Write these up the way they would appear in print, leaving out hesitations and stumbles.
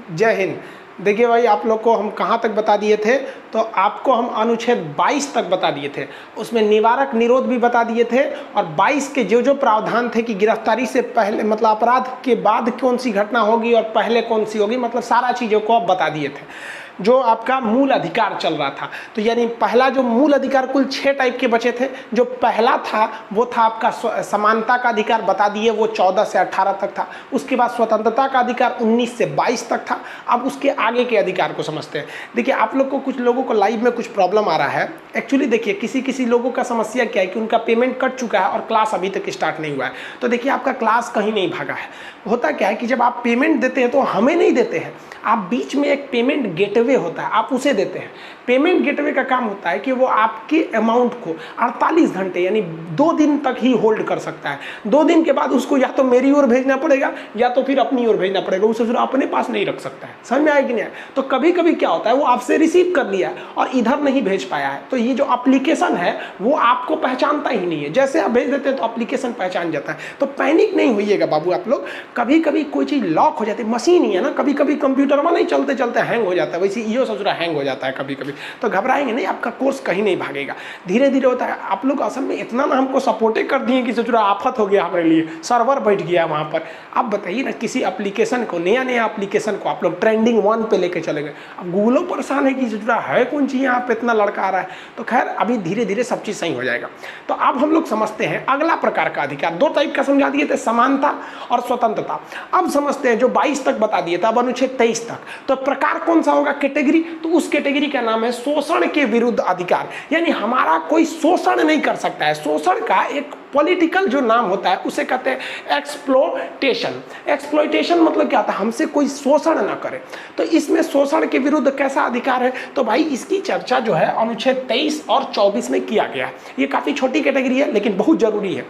जय हिंद। देखिए भाई, आप लोग को हम कहाँ तक बता दिए थे, तो आपको हम अनुच्छेद 22 तक बता दिए थे। उसमें निवारक निरोध भी बता दिए थे, और 22 के जो जो प्रावधान थे कि गिरफ्तारी से पहले मतलब अपराध के बाद कौन सी घटना होगी और पहले कौन सी होगी, मतलब सारा चीज़ों को आप बता दिए थे। जो आपका मूल अधिकार चल रहा था, तो यानी पहला जो मूल अधिकार, कुल 6 टाइप के बचे थे। जो पहला था वो था आपका समानता का अधिकार, बता दिए, वो 14 से 18 तक था। उसके बाद स्वतंत्रता का अधिकार 19 से 22 तक था। अब उसके आगे के अधिकार को समझते हैं। देखिए, आप लोग को, कुछ लोगों को लाइव में कुछ प्रॉब्लम आ रहा है। एक्चुअली देखिए, किसी किसी लोगों का समस्या क्या है कि उनका पेमेंट कट चुका है और क्लास अभी तक स्टार्ट नहीं हुआ है। तो देखिए, आपका क्लास कहीं नहीं भागा है। होता क्या है कि जब आप पेमेंट देते हैं तो हमें नहीं देते हैं, आप बीच में एक पेमेंट गेटवे होता है, आप उसे देते हैं। पेमेंट गेटवे का काम होता है कि वो आपके अमाउंट को 48 घंटे यानी 2 दिन तक ही होल्ड कर सकता है। 2 दिन के बाद उसको या तो मेरी ओर भेजना पड़ेगा या तो फिर अपनी ओर भेजना पड़ेगा, उसे फिर अपने पास नहीं रख सकता है। समझ में आया कि नहीं? तो कभी कभी क्या होता है, वो आपसे रिसीव कर लिया और इधर नहीं भेज पाया है, तो ये जो एप्लीकेशन है वो आपको पहचानता ही नहीं है। जैसे आप भेज देते हैं तो एप्लीकेशन पहचान जाता है। तो पैनिक नहीं होइएगा बाबू आप लोग। कभी कभी कोई चीज़ लॉक हो जाती है, मशीन ही है ना, कभी कभी कंप्यूटर में नहीं चलते चलते हैंग हो जाता है, वैसे इहो ससुरा हैंग हो जाता है कभी कभी। तो घबराएंगे नहीं, आपका कोर्स कहीं नहीं भागेगा, धीरे धीरे होता है। आप लोग असल में इतना ना हमको सपोर्टे कर दिए कि ससुरा आफत हो गया हमारे लिए, सर्वर बैठ गया वहाँ पर। आप बताइए ना, किसी एप्लीकेशन को, नया नया एप्लीकेशन को आप लोग ट्रेंडिंग 1 पे लेके चले गए। अब गूगलों परेशान है कि ससुरा है कौन चीज़ यहाँ पे इतना लड़का आ रहा है। तो खैर, अभी धीरे धीरे सब चीज़ सही हो जाएगा। तो अब हम लोग समझते हैं अगला प्रकार का अधिकार। 2 टाइप का समझा दिए थे, समानता और स्वतंत्रता। अब समझते हैं जो 22 तक बता दिए थे, अब अनुच्छेद 23 तक। तो प्रकार कौन सा होगा, कैटेगरी, तो उस कैटेगरी का नाम है शोषण के विरुद्ध अधिकार। यानी हमारा कोई शोषण नहीं कर सकता है। शोषण का एक पॉलिटिकल जो नाम होता है उसे कहते हैं एक्सप्लोइटेशन। एक्सप्लोइटेशन मतलब क्या होता है, हमसे कोई शोषण ना करे। तो इसमें शोषण के विरुद्ध कैसा अधिकार है, तो भाई इसकी चर्चा जो है अनुच्छेद 23 और 24 में किया गया है। ये काफी छोटी कैटेगरी है लेकिन बहुत जरूरी है,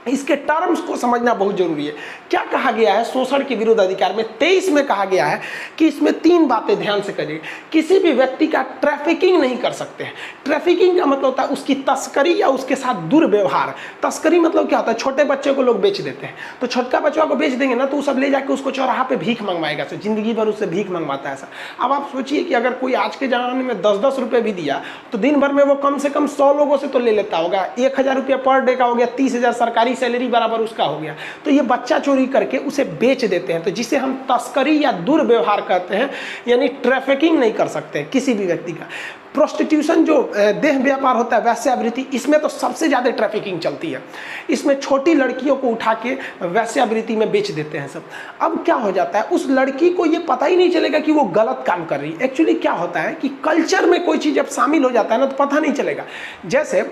इसके टर्म्स को समझना बहुत जरूरी है। क्या कहा गया है शोषण के विरुद्ध अधिकार में? 23 में कहा गया है कि इसमें 3 बातें ध्यान से करिए। किसी भी व्यक्ति का ट्रैफिकिंग नहीं कर सकते हैं। ट्रैफिकिंग का मतलब होता है उसकी तस्करी या उसके साथ दुर्व्यवहार। तस्करी मतलब क्या होता है, छोटे बच्चे को लोग बेच देते हैं, तो छोटका बच्चा को बेच देंगे ना, तो सब ले जाके उसको चौराहा पे भीख मंगवाएगा, तो जिंदगी भर उससे भीख मंगवाता है ऐसा। अब आप सोचिए कि अगर कोई आज के जमाने में 10-10 रुपये भी दिया तो दिन भर में वो कम से कम 100 लोगों से तो ले लेता होगा। 1000 रुपया पर डे का हो गया, 30,000 सरकारी सैलरी बराबर उसका हो गया। तो ये बच्चा चोरी करके उसे बेच देते हैं, तो जिसे हम तस्करी या दुर्व्यवहार कहते हैं, यानी ट्रैफिकिंग नहीं कर सकते किसी भी व्यक्ति का। प्रोस्टिट्यूशन जो देह व्यापार होता है, वैश्यावृत्ति, इसमें तो सबसे ज़्यादा ट्रैफिकिंग चलती है। इसमें छोटी लड़कियों को उठा के वैश्यावृत्ति में बेच देते हैं सब। अब क्या हो जाता है, उस लड़की को ये पता ही नहीं चलेगा कि वो गलत काम कर रही है। एक्चुअली क्या होता है कि कल्चर में कोई चीज़ जब शामिल हो जाता है ना, तो पता नहीं चलेगा। जैसे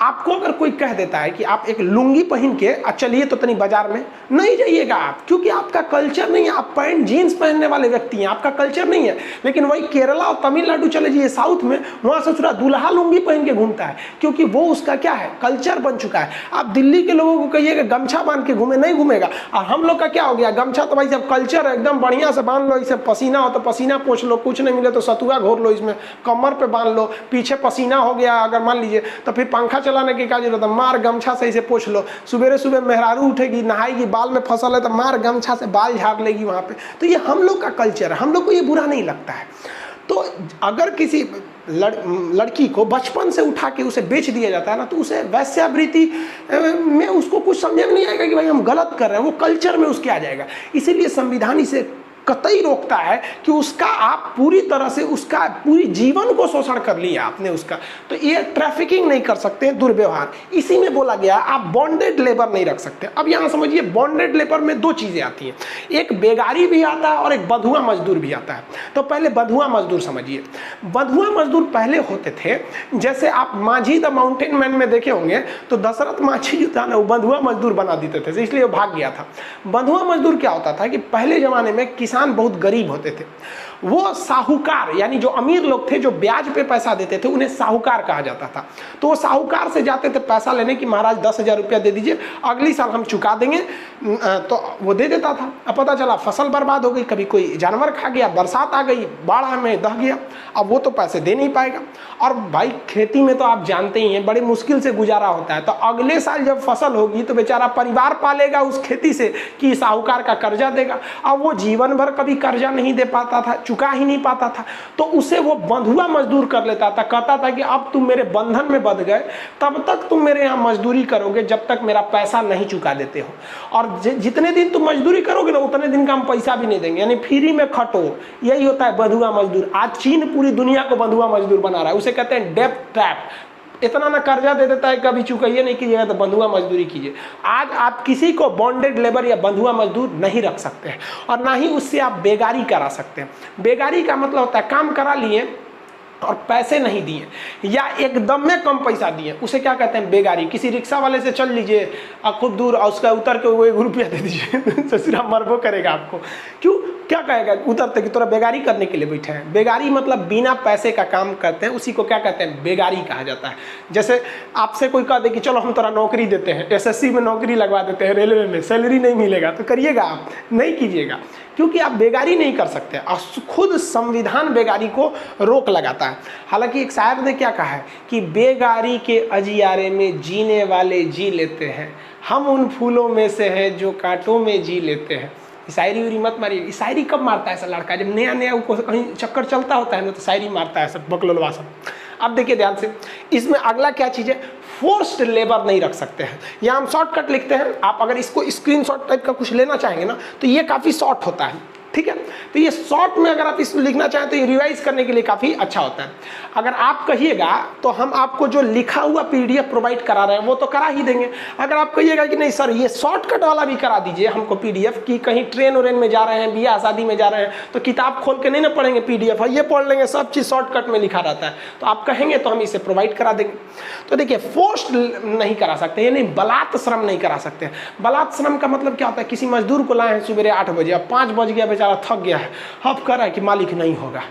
आपको अगर कोई कह देता है कि आप एक लुंगी पहन के चलिए तो तनी बाजार में, नहीं जाइएगा आप, क्योंकि आपका कल्चर नहीं है। आप पैंट जीन्स पहनने वाले व्यक्ति हैं, आपका कल्चर नहीं है। लेकिन वही केरला और तमिलनाडु चले जाइए, साउथ में, वहां ससुरा दूल्हा लुंगी पहन के घूमता है, क्योंकि वो उसका क्या है, कल्चर बन चुका है। आप दिल्ली के लोगों को कहिएगा गमछा बांध के घूमे, नहीं घूमेगा। और हम लोग का क्या हो गया, गमछा तो भाई सब कल्चर है, एकदम बढ़िया से बांध लो, इसे पसीना हो तो पसीना पोंछ लो, कुछ नहीं मिले तो सतुआ घोर लो, इसमें कमर पे बांध लो, पीछे पसीना हो गया अगर मान लीजिए तो फिर पंखा चलाने की क्या जरूरत है, मार गमछा से इसे पोंछ लो। सुबह सुबह मेहरारू उठेगी, नहाएगी, बाल में फसल है तो मार गमछा से बाल झाड़ लेगी वहां पे। तो ये हम लोग का कल्चर है, हम लोग को ये बुरा नहीं लगता है। तो अगर किसी लड़की को बचपन से उठा के उसे बेच दिया जाता है ना, तो उसे वैश्यावृत्ति में उसको कुछ समझ में नहीं आएगा कि भाई हम गलत कर रहे हैं, वो कल्चर में उसके आ जाएगा। इसीलिए संविधान इसे कतई रोकता है कि उसका आप पूरी तरह से उसका पूरी जीवन को शोषण कर लिया आपने उसका। तो ये ट्रैफिकिंग नहीं कर सकते, दुर्व्यवहार। इसी में बोला गया आप बॉन्डेड लेबर नहीं रख सकते। अब यहाँ समझिए, बॉन्डेड लेबर में 2 चीजें आती हैं, एक बेगारी भी आता है और एक बंधुआ मजदूर भी आता है। तो पहले बंधुआ मजदूर समझिए। बंधुआ मजदूर पहले होते थे, जैसे आप माझी द माउंटेन मैन में देखे होंगे, तो दशरथ माझी जो था ना, वो बंधुआ मजदूर बना देते थे, इसलिए वो भाग गया था। बंधुआ मजदूर क्या होता था कि पहले जमाने में किसान बहुत गरीब होते थे, वो साहूकार, यानी जो अमीर लोग थे जो ब्याज पे पैसा देते थे उन्हें साहूकार कहा जाता था। तो वो साहूकार से जाते थे पैसा लेने की, महाराज 10,000 रुपया दे दीजिए, अगली साल हम चुका देंगे, तो वो दे देता था। अब पता चला फसल बर्बाद हो गई, कभी कोई जानवर खा गया, बरसात आ गई, बाढ़ में दह गया, अब वो तो पैसे दे नहीं पाएगा। और भाई खेती में तो आप जानते ही हैं बड़े मुश्किल से गुजारा होता है, तो अगले साल जब फसल होगी तो बेचारा परिवार पालेगा उस खेती से कि साहूकार का कर्जा देगा। अब वो जीवन भर कभी कर्जा नहीं दे पाता था, चुका ही नहीं पाता था, तो उसे वो बंधुआ मजदूर कर लेता था। कहता था कि अब तुम मेरे बंधन में बंध गए, तब तक तुम मेरे यहाँ मजदूरी करोगे जब तक मेरा पैसा नहीं चुका देते हो, और जितने दिन तुम मजदूरी करोगे ना उतने दिन का हम पैसा भी नहीं देंगे, यानी फ्री में खटो। यही होता है बंधुआ मजदूर। आज चीन पूरी दुनिया को बंधुआ मजदूर बना रहा है, उसे कहते हैं डेब्ट ट्रैप। इतना ना कर्जा दे देता है, कभी चुकाइए नहीं कीजिएगा तो बंधुआ मजदूरी कीजिए। आज आप किसी को बॉन्डेड लेबर या बंधुआ मजदूर नहीं रख सकते हैं, और ना ही उससे आप बेगारी करा सकते हैं। बेगारी का मतलब होता है काम करा लिए और पैसे नहीं दिए, या एकदम में कम पैसा दिए, उसे क्या कहते हैं बेगारी। किसी रिक्शा वाले से चल लीजिए खूब दूर और उसका उतर के वो 1 रुपया दे दीजिए ससुरा मरबो करेगा आपको। क्यों, क्या कहेगा उतरते कि तोरा बेगारी करने के लिए बैठे हैं। बेगारी मतलब बिना पैसे का काम करते हैं, उसी को क्या कहते हैं बेगारी कहा जाता है। जैसे आपसे कोई कह दे कि चलो हम तोरा नौकरी देते हैं, एसएससी में नौकरी लगवा देते हैं, रेलवे में सैलरी नहीं मिलेगा, तो करिएगा आप? नहीं कीजिएगा, क्योंकि आप बेगारी नहीं कर सकते। और खुद संविधान बेगारी को रोक लगाता है। हालांकि एक शायर ने क्या कहा है कि बेगारी के अजियारे में जीने वाले जी लेते हैं, हम उन फूलों में से हैं जो कांटों में जी लेते हैं। शायरी उरी मत मारिए। शायरी कब मारता है ऐसा लड़का? जब नया नया उसको कहीं चक्कर चलता होता है ना, तो शायरी मारता है सब बकलोलवा सब। अब देखिए ध्यान से, इसमें अगला क्या चीज़ है, फोर्स्ड लेबर नहीं रख सकते हैं। यहाँ हम शॉर्टकट लिखते हैं, आप अगर इसको स्क्रीनशॉट टाइप का कुछ लेना चाहेंगे ना तो ये काफ़ी शॉर्ट होता है, ठीक है। तो ये शॉर्ट में अगर आप इसको लिखना चाहें तो ये रिवाइज करने के लिए काफ़ी अच्छा होता है। अगर आप कहिएगा तो हम आपको जो लिखा हुआ पीडीएफ प्रोवाइड करा रहे हैं वो तो करा ही देंगे। अगर आप कहिएगा कि नहीं सर ये शॉर्टकट वाला भी करा दीजिए हमको पीडीएफ, कि कहीं ट्रेन व्रेन में जा रहे हैं, ब्याह शादी में जा रहे हैं, तो किताब खोल के नहीं ना पढ़ेंगे पीडीएफ, ये पढ़ लेंगे, सब चीज़ शॉर्टकट में लिखा रहता है, तो आप कहेंगे तो हम इसे प्रोवाइड करा देंगे। तो देखिए फोर्स्ड नहीं करा सकते, यानी बलात् श्रम नहीं करा सकते। बलात् श्रम का मतलब क्या होता है, किसी मजदूर को लाए हैं सुबह 8 बजे, अब 5 बज गया, बेचारा थक गया है, अब कह रहा है कि मालिक नहीं होगा,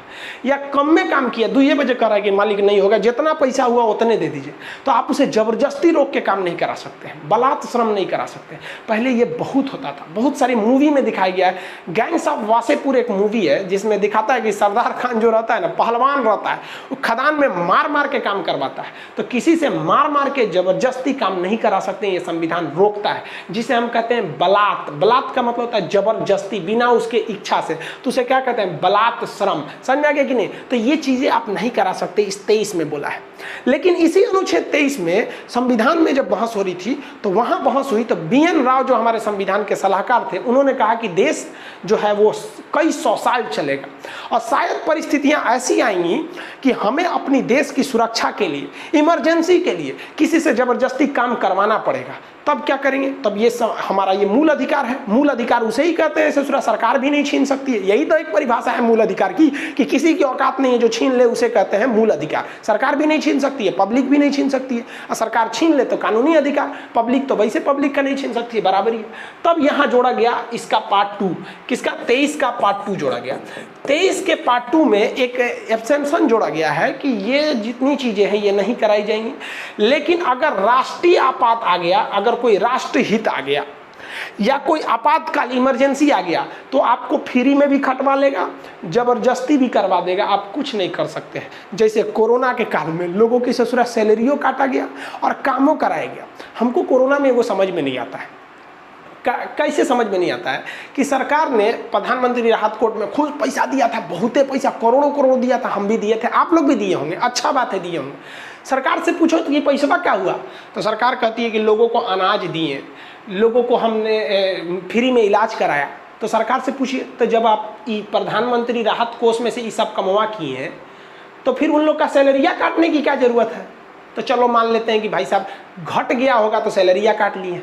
या कम में काम किया 2 बजे कह रहा है कि मालिक नहीं होगा, जितना पैसा हुआ उतने दे दीजिए, तो आप उसे जबरदस्ती रोक के काम नहीं करा सकते हैं, बलात् श्रम नहीं करा सकते। पहले ये बहुत होता था, बहुत सारी मूवी में दिखाया गया है। गैंग्स ऑफ वासेपुर एक मूवी है जिसमें दिखाता है कि सरदार खान जो रहता है ना, पहलवान रहता है, वो खदान में मार मार के काम करवाता है। तो किसी से मार मार के जबरदस्ती काम नहीं करा सकते, ये संविधान रोकता है, जिसे हम कहते हैं बलात्। बलात् का मतलब होता है जबरदस्ती, बिना उसके इच्छा से, तो उसे क्या कहते हैं बलात् श्रम। समझ में आ गया कि नहीं? तो ये चीजें आप नहीं करा सकते, इस 23 में बोला है। लेकिन इसी अनुच्छेद 23 में संविधान में जब बहस हो रही थी तो वहां बहस हुई, तो BN राव जो हमारे संविधान के सलाहकार थे, उन्होंने कहा कि देश जो है वो कई 100 साल चलेगा, और शायद परिस्थितियां ऐसी आएंगी कि हमें अपनी देश की सुरक्षा के लिए, इमरजेंसी के लिए किसी से जबरदस्ती काम करवाना पड़ेगा। तब क्या करेंगे? तब ये हमारा ये मूल अधिकार है। मूल अधिकार उसे ही कहते हैं, ससुरा सरकार भी नहीं छीन सकती है। यही तो एक परिभाषा है मूल अधिकार की, कि किसी की औकात नहीं है जो छीन ले, उसे कहते हैं मूल अधिकार। सरकार भी नहीं छीन सकती है, पब्लिक भी नहीं छीन सकती है, और सरकार छीन ले तो कानूनी अधिकार, पब्लिक तो वैसे पब्लिक का नहीं छीन सकती है, बराबरी है। तब यहाँ जोड़ा गया इसका पार्ट 2, किसका? 23 का पार्ट 2 जोड़ा गया। 23 के पार्ट 2 में एक एक्सेप्शन जोड़ा गया है कि ये जितनी चीजें हैं ये नहीं कराई जाएंगी, लेकिन अगर राष्ट्रीय आपात आ गया, अगर कोई राष्ट्र हित आ गया, या कोई आपातकाल इमरजेंसी आ गया, तो आपको फ्री में भी खटवा लेगा, जबरदस्ती भी करवा देगा, आप कुछ नहीं कर सकते हैं। जैसे कोरोना के काल में लोगों की ससुरा सैलरियों काटा गया और कामों कराया गया। हमको कोरोना में वो समझ में नहीं आता है, कैसे समझ में नहीं आता है कि सरकार ने प्रधानमंत्री राहत कोष में खुद पैसा दिया था, बहुते पैसा, करोड़ों करोड़ दिया था, हम भी दिए थे, आप लोग भी दिए होंगे, अच्छा बात है दिए होंगे। सरकार से पूछो तो ये पैसा क्या हुआ, तो सरकार कहती है कि लोगों को अनाज दिए, लोगों को हमने फ्री में इलाज कराया। तो सरकार से पूछिए, तो जब आप प्रधानमंत्री राहत कोष में से ये सब कमवा किए हैं, तो फिर उन लोग का सैलरिया काटने की क्या जरूरत है? तो चलो मान लेते हैं कि भाई साहब घट गया होगा तो सैलरिया काट लिए,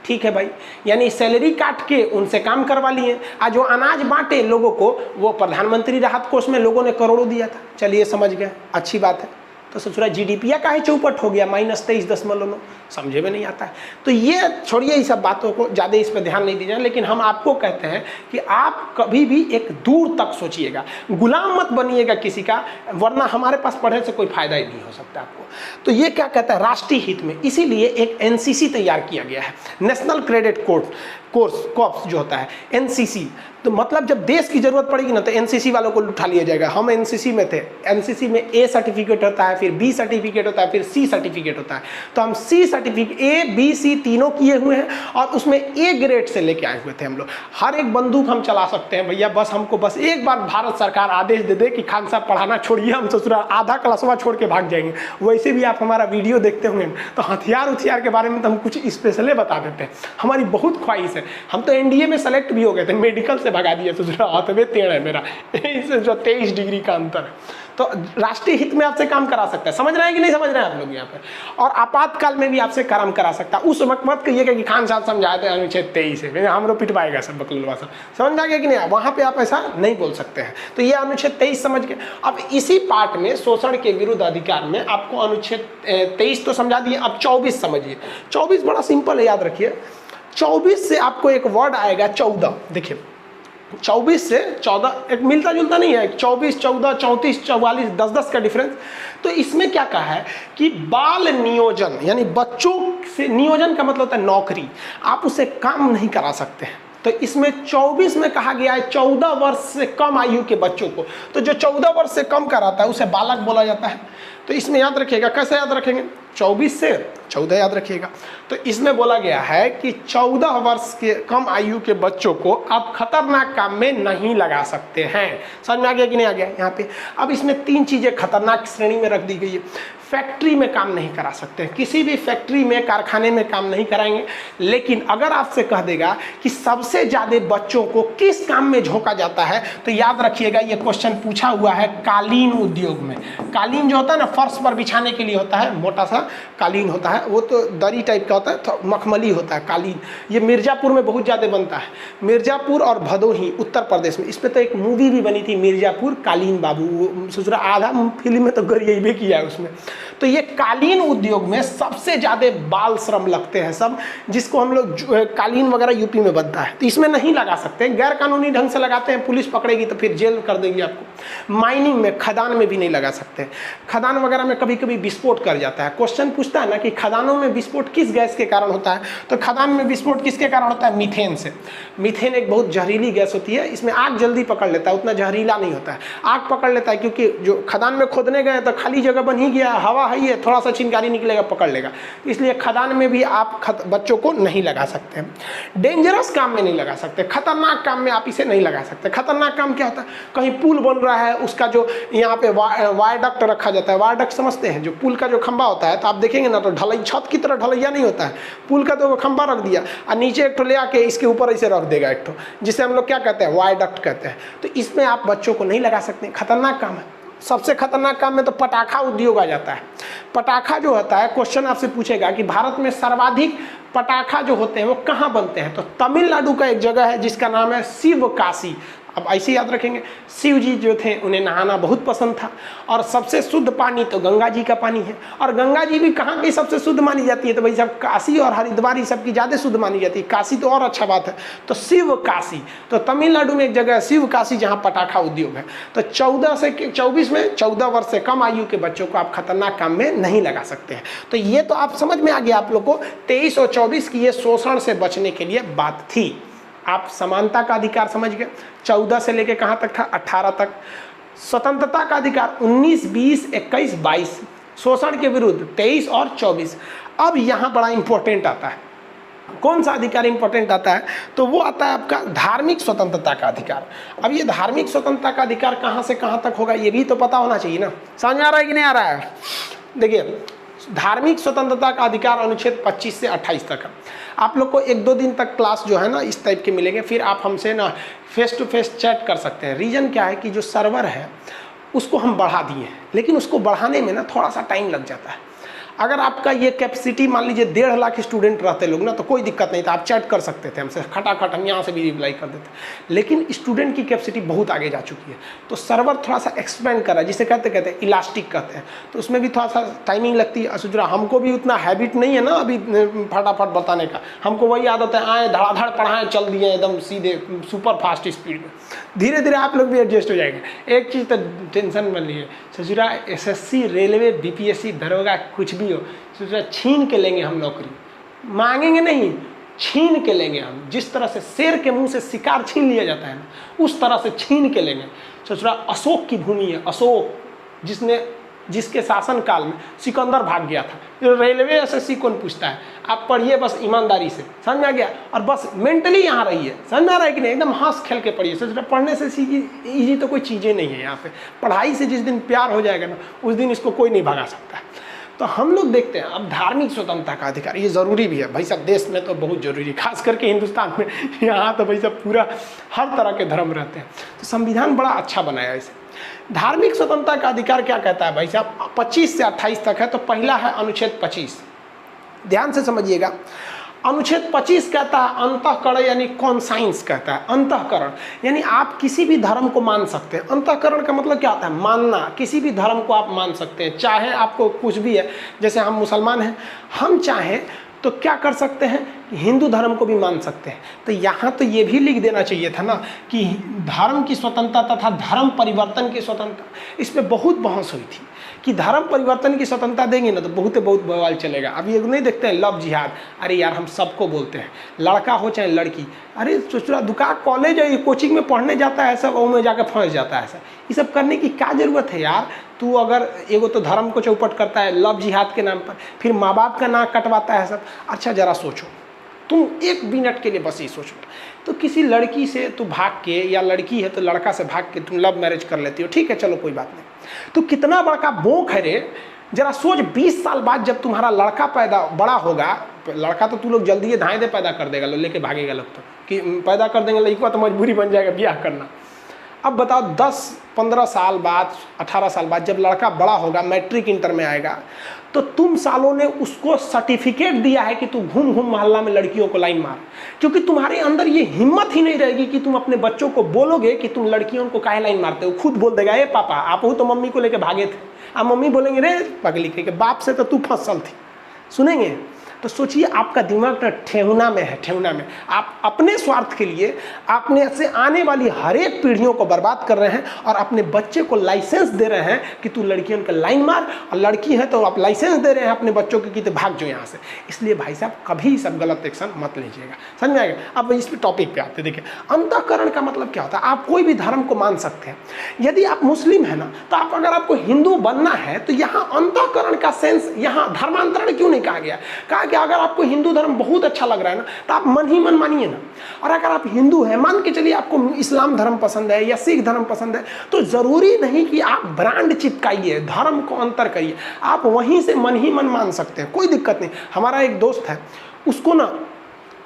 ठीक है भाई, यानी सैलरी काट के उनसे काम करवा लिए। आज जो अनाज बांटे लोगों को, वो प्रधानमंत्री राहत कोष में लोगों ने करोड़ों दिया था, चलिए समझ गए, अच्छी बात है। तो ससुरा जीडीपी का ही चौपट हो गया -23.9, समझे में नहीं आता है। तो ये छोड़िए, इस सब बातों को ज़्यादा इस पर ध्यान नहीं दीजिए, लेकिन हम आपको कहते हैं कि आप कभी भी एक दूर तक सोचिएगा, गुलाम मत बनिएगा किसी का, वरना हमारे पास पढ़ने से कोई फायदा ही नहीं हो सकता आपको। तो ये क्या कहता है, राष्ट्रीय हित में, इसीलिए एक एनसीसी तैयार किया गया है, नेशनल क्रेडिट कोर्स जो होता है एनसीसी। तो मतलब जब देश की जरूरत पड़ेगी ना तो एनसीसी वालों को उठा लिया जाएगा। हम एनसीसी में थे, एनसीसी में ए सर्टिफिकेट होता है, फिर बी सर्टिफिकेट होता है, फिर सी सर्टिफिकेट होता है। तो हम C certificate A B C तीनों किए हुए हैं और उसमें ए ग्रेड से लेके आए हुए थे हम लोग। हर एक बंदूक हम चला सकते हैं भैया, बस हमको बस एक बार भारत सरकार आदेश दे दे कि खान साहब पढ़ाना छोड़िए, हम ससुराल आधा क्लासवा छोड़ के भाग जाएंगे। वैसे भी आप हमारा वीडियो देखते होंगे तो हथियार के बारे में तो हम कुछ स्पेशल बता देते हैं, हमारी बहुत ख्वाहिश है। हम तो एनडीए में सेलेक्ट भी हो गए थे, मेडिकल से भगा दिया ससुरा, हाथ में टेढ़ है मेरा, इससे जो 23 डिग्री का अंतर है। तो राष्ट्रीय हित में आपसे काम करा सकता है, समझ रहे हैं कि नहीं समझ रहे हैं आप लोग यहाँ पे, और आपातकाल में भी आपसे काम करा सकता है। उस वक्त मत कहिएगा कि खान साहब समझाए थे अनुच्छेद 23 है, हम लोग पिटवाएगा सब बकलवा सब, समझ आ गया कि नहीं, वहाँ पे आप ऐसा नहीं बोल सकते हैं। तो ये अनुच्छेद 23 समझ के, अब इसी पार्ट में शोषण के विरुद्ध अधिकार में आपको अनुच्छेद 23 तो समझा दिए, अब 24 समझिए। 24 बड़ा सिंपल है, याद रखिए। 24 से आपको एक वर्ड आएगा 14, देखिए 24 से 14 एक मिलता जुलता नहीं है, 24, 14, 34, 44, 10-10 का डिफरेंस। तो इसमें क्या कहा है कि बाल नियोजन, यानी बच्चों से, नियोजन का मतलब होता है नौकरी, आप उसे काम नहीं करा सकते हैं। तो इसमें 24 में कहा गया है 14 वर्ष से कम आयु के बच्चों को, तो जो 14 वर्ष से कम कराता है उसे बालक बोला जाता है। तो इसमें याद रखिएगा, कैसे याद रखेंगे, 24 से 14 याद रखिएगा। तो इसमें बोला गया है कि 14 वर्ष के कम आयु के बच्चों को आप खतरनाक काम में नहीं लगा सकते हैं। समझ में आ गया कि नहीं आ गया यहाँ पे। अब इसमें 3 चीज़ें खतरनाक श्रेणी में रख दी गई है। फैक्ट्री में काम नहीं करा सकते, किसी भी फैक्ट्री में, कारखाने में काम नहीं कराएंगे। लेकिन अगर आपसे कह देगा कि सबसे ज़्यादा बच्चों को किस काम में झोंका जाता है, तो याद रखिएगा ये क्वेश्चन पूछा हुआ है कालीन उद्योग में। कालीन जो होता है ना, फर्श पर बिछाने के लिए होता है, मोटा सा कालीन होता है, वो तो दरी टाइप का होता है, तो मखमली होता है कालीन। ये मिर्ज़ापुर में बहुत ज़्यादा बनता है, मिर्ज़ापुर और भदोही उत्तर प्रदेश में। इस पर तो एक मूवी भी बनी थी, मिर्ज़ापुर कालीन बाबू, ससुरा आधा फिल्म में तो गरिए भी किया है उसमें। तो ये कालीन उद्योग में सबसे ज़्यादा बाल श्रम लगते हैं सब, जिसको हम लोग कालीन वगैरह यूपी में बनता है, तो इसमें नहीं लगा सकते, गैर कानूनी ढंग से लगाते हैं, पुलिस पकड़ेगी तो फिर जेल कर देंगे आपको। माइनिंग में, खदान में भी नहीं लगा सकते। खदान वगैरह में कभी कभी विस्फोट कर जाता है। क्वेश्चन पूछता है ना कि खदानों में विस्फोट किस गैस के कारण होता है, तो खदान में विस्फोट किसके कारण होता है, मीथेन से। मीथेन एक बहुत जहरीली गैस होती है, इसमें आग जल्दी पकड़ लेता है, उतना जहरीला नहीं होता है, आग पकड़ लेता है, क्योंकि जो खदान में खोदने गए तो खाली जगह बन ही गया, हवा है, ये थोड़ा सा चिंगारी निकलेगा पकड़ लेगा, इसलिए खदान में भी आप बच्चों को नहीं लगा सकते हैं। डेंजरस काम में नहीं लगा सकते, खतरनाक काम में आप इसे नहीं लगा सकते। खतरनाक काम क्या होता है, कहीं पुल बन रहा है, उसका जो यहाँ पे वायरडक्ट रखा जाता है, वायरडक्ट समझते हैं, जो पुल का जो खंबा होता है, तो आप देखेंगे ना तो ढलाई छत की तरह ढलैया नहीं होता है, पुल का तो खंबा रख दिया और नीचे एक ठो ले आके इसके ऊपर ऐसे रख देगा एक ठो, जिसे हम लोग क्या कहते हैं, वायरडक्ट कहते हैं। तो इसमें आप बच्चों को नहीं लगा सकते, खतरनाक काम है। सबसे खतरनाक काम में तो पटाखा उद्योग आ जाता है। पटाखा जो होता है, क्वेश्चन आपसे पूछेगा कि भारत में सर्वाधिक पटाखा जो होते हैं वो कहाँ बनते हैं, तो तमिलनाडु का एक जगह है जिसका नाम है शिवकाशी। अब ऐसे याद रखेंगे, शिव जी जो थे उन्हें नहाना बहुत पसंद था, और सबसे शुद्ध पानी तो गंगा जी का पानी है, और गंगा जी भी कहाँ की सबसे शुद्ध मानी जाती है, तो भाई सब काशी और हरिद्वार ही सबकी ज़्यादा शुद्ध मानी जाती है, काशी तो और अच्छा बात है। तो शिव काशी, तो तमिलनाडु में एक जगह है शिव काशी जहाँ पटाखा उद्योग है। तो 14 से 24 में 14 वर्ष से कम आयु के बच्चों को आप खतरनाक काम में नहीं लगा सकते हैं। तो ये तो आप समझ में आ गया आप लोग को, 23 और 24 की ये शोषण से बचने के लिए बात थी। आप समानता का अधिकार समझ गए, 14 से लेके कहाँ तक था, 18 तक। स्वतंत्रता का अधिकार 19, 20, 21, 22, शोषण के विरुद्ध 23 और 24। अब यहाँ बड़ा इंपॉर्टेंट आता है, कौन सा अधिकार इंपॉर्टेंट आता है, तो वो आता है आपका धार्मिक स्वतंत्रता का अधिकार। अब ये धार्मिक स्वतंत्रता का अधिकार कहाँ से कहाँ तक होगा, ये भी तो पता होना चाहिए ना। समझ में आ रहा है कि नहीं आ रहा है। देखिए, धार्मिक स्वतंत्रता का अधिकार अनुच्छेद 25 से 28 तक है। आप लोग को 1-2 दिन तक क्लास जो है ना इस टाइप के मिलेंगे, फिर आप हमसे ना फेस टू फेस चैट कर सकते हैं। रीज़न क्या है कि जो सर्वर है उसको हम बढ़ा दिए हैं, लेकिन उसको बढ़ाने में ना थोड़ा सा टाइम लग जाता है। अगर आपका ये कैपेसिटी मान लीजिए 1.5 लाख स्टूडेंट रहते लोग ना, तो कोई दिक्कत नहीं था, आप चैट कर सकते थे हमसे खटाखट, हम यहाँ से भी रिप्लाई कर देते। लेकिन स्टूडेंट की कैपेसिटी बहुत आगे जा चुकी है, तो सर्वर थोड़ा सा एक्सपेंड कर रहा है, जिसे कहते हैं इलास्टिक कहते हैं, तो उसमें भी थोड़ा सा टाइमिंग लगती है। सुजरा हमको भी उतना हैबिट नहीं है ना अभी फटाफट बताने का, हमको वही आदत है, आए धड़ाधड़ पढ़ाएं चल दिए एकदम सीधे सुपर फास्ट स्पीड में। धीरे धीरे आप लोग भी एडजस्ट हो जाएंगे। एक चीज़ तो टेंशन मत लीजिए, ससुरा SSC, रेलवे, BPSC, दरोगा, कुछ भी हो, ससुरा छीन के लेंगे हम नौकरी, मांगेंगे नहीं, छीन के लेंगे हम। जिस तरह से शेर के मुंह से शिकार छीन लिया जाता है ना, उस तरह से छीन के लेंगे। ससुरा अशोक की भूमि है, अशोक जिसके शासन काल में सिकंदर भाग गया था। रेलवे SSC कौन पूछता है, आप पढ़िए बस ईमानदारी से, समझ में आ गया, और बस मेंटली यहाँ रहिए, समझ में आ रहा है कि नहीं, एकदम हंस खेल के पढ़िए। सोच पढ़ने से ईजी तो कोई चीज़ें नहीं है यहाँ पे। पढ़ाई से जिस दिन प्यार हो जाएगा ना, उस दिन इसको कोई नहीं भगा सकता। तो हम लोग देखते हैं अब धार्मिक स्वतंत्रता का अधिकार, ये ज़रूरी भी है भाई साहब, देश में तो बहुत ज़रूरी है, खास करके हिंदुस्तान में। यहाँ तो भाई साहब पूरा हर तरह के धर्म रहते हैं, तो संविधान बड़ा अच्छा बनाया है इसे। धार्मिक स्वतंत्रता का अधिकार क्या कहता है भाई साहब, 25 से 28 तक है। तो पहला है अनुच्छेद 25, ध्यान से समझिएगा। अनुच्छेद 25 कहता है अंतःकरण, यानी कॉन्साइंस कहता है। अंतःकरण यानी आप किसी भी धर्म को मान सकते हैं। अंतःकरण का मतलब क्या होता है, मानना, किसी भी धर्म को आप मान सकते हैं, चाहे आपको कुछ भी है। जैसे हम मुसलमान हैं, हम चाहें तो क्या कर सकते हैं, हिंदू धर्म को भी मान सकते हैं। तो यहाँ तो ये भी लिख देना चाहिए था ना कि धर्म की स्वतंत्रता तथा धर्म परिवर्तन की स्वतंत्रता। इस पर बहुत बहस हुई थी कि धर्म परिवर्तन की स्वतंत्रता देंगे ना तो बहुत बवाल चलेगा। अब ये नहीं देखते हैं लव जिहाद, अरे यार हम सबको बोलते हैं, लड़का हो चाहे लड़की, अरे सोचो दुकान कॉलेज है, कोचिंग में पढ़ने जाता है सब, में जाकर फंस जाता है सब। ये सब करने की क्या ज़रूरत है यार। तू अगर एगो तो धर्म को चौपट करता है लव जिहाद के नाम पर, फिर माँ बाप का नाक कटवाता है सब। अच्छा जरा सोचो, तुम 1 मिनट के लिए बस ये सोचो, तो किसी लड़की से तू भाग के, या लड़की है तो लड़का से भाग के तुम लव मैरिज कर लेती हो, ठीक है चलो कोई बात नहीं, तो कितना बड़ा बोंक है रे। जरा सोच 20 साल बाद जब तुम्हारा लड़का बड़ा होगा, लड़का तो तू लोग जल्दी ही धाए दे पैदा कर देगा, लेके भागेगा लोग, तो कि पैदा कर देंगे लड़का तो मजबूरी बन जाएगा ब्याह करना। अब बताओ 10-15 साल बाद, 18 साल बाद जब लड़का बड़ा होगा, मैट्रिक इंटर में आएगा, तो तुम सालों ने उसको सर्टिफिकेट दिया है कि तू घूम घूम मोहल्ला में लड़कियों को लाइन मार, क्योंकि तुम्हारे अंदर ये हिम्मत ही नहीं रहेगी कि तुम अपने बच्चों को बोलोगे कि तुम लड़कियों को काहे लाइन मारते हो। खुद बोल देगा, ए पापा आप तो मम्मी को लेके भागे थे। अब मम्मी बोलेंगे रे पगली के बाप से तो तू फसल थी, सुनेंगे। तो सोचिए आपका दिमाग ना ठेहुना में है, ठेहुना में। आप अपने स्वार्थ के लिए अपने से आने वाली हर एक पीढ़ियों को बर्बाद कर रहे हैं, और अपने बच्चे को लाइसेंस दे रहे हैं कि तू लड़कियों का लाइन मार, और लड़की है तो आप लाइसेंस दे रहे हैं अपने बच्चों को कि तो भाग जाओ यहाँ से। इसलिए भाई साहब कभी सब गलत एक्शन मत लीजिएगा, समझ में आएगा। अब इस टॉपिक पे आते, देखिए अंतःकरण का मतलब क्या होता है। आप कोई भी धर्म को मान सकते हैं। यदि आप मुस्लिम है ना, तो आप अगर आपको हिंदू बनना है तो यहाँ अंतःकरण का सेंस, यहाँ धर्मांतरण क्यों नहीं कहा गया। कहा कि अगर आपको हिंदू धर्म बहुत अच्छा लग रहा है ना, तो आप मन ही मन मानिए ना। और अगर आप हिंदू हैं, मान के चलिए आपको इस्लाम धर्म पसंद है या सिख धर्म पसंद है, तो जरूरी नहीं कि आप ब्रांड चिपकाइए, धर्म को अंतर करिए, आप वहीं से मन ही मन मान सकते हैं, कोई दिक्कत नहीं। हमारा एक दोस्त है, उसको ना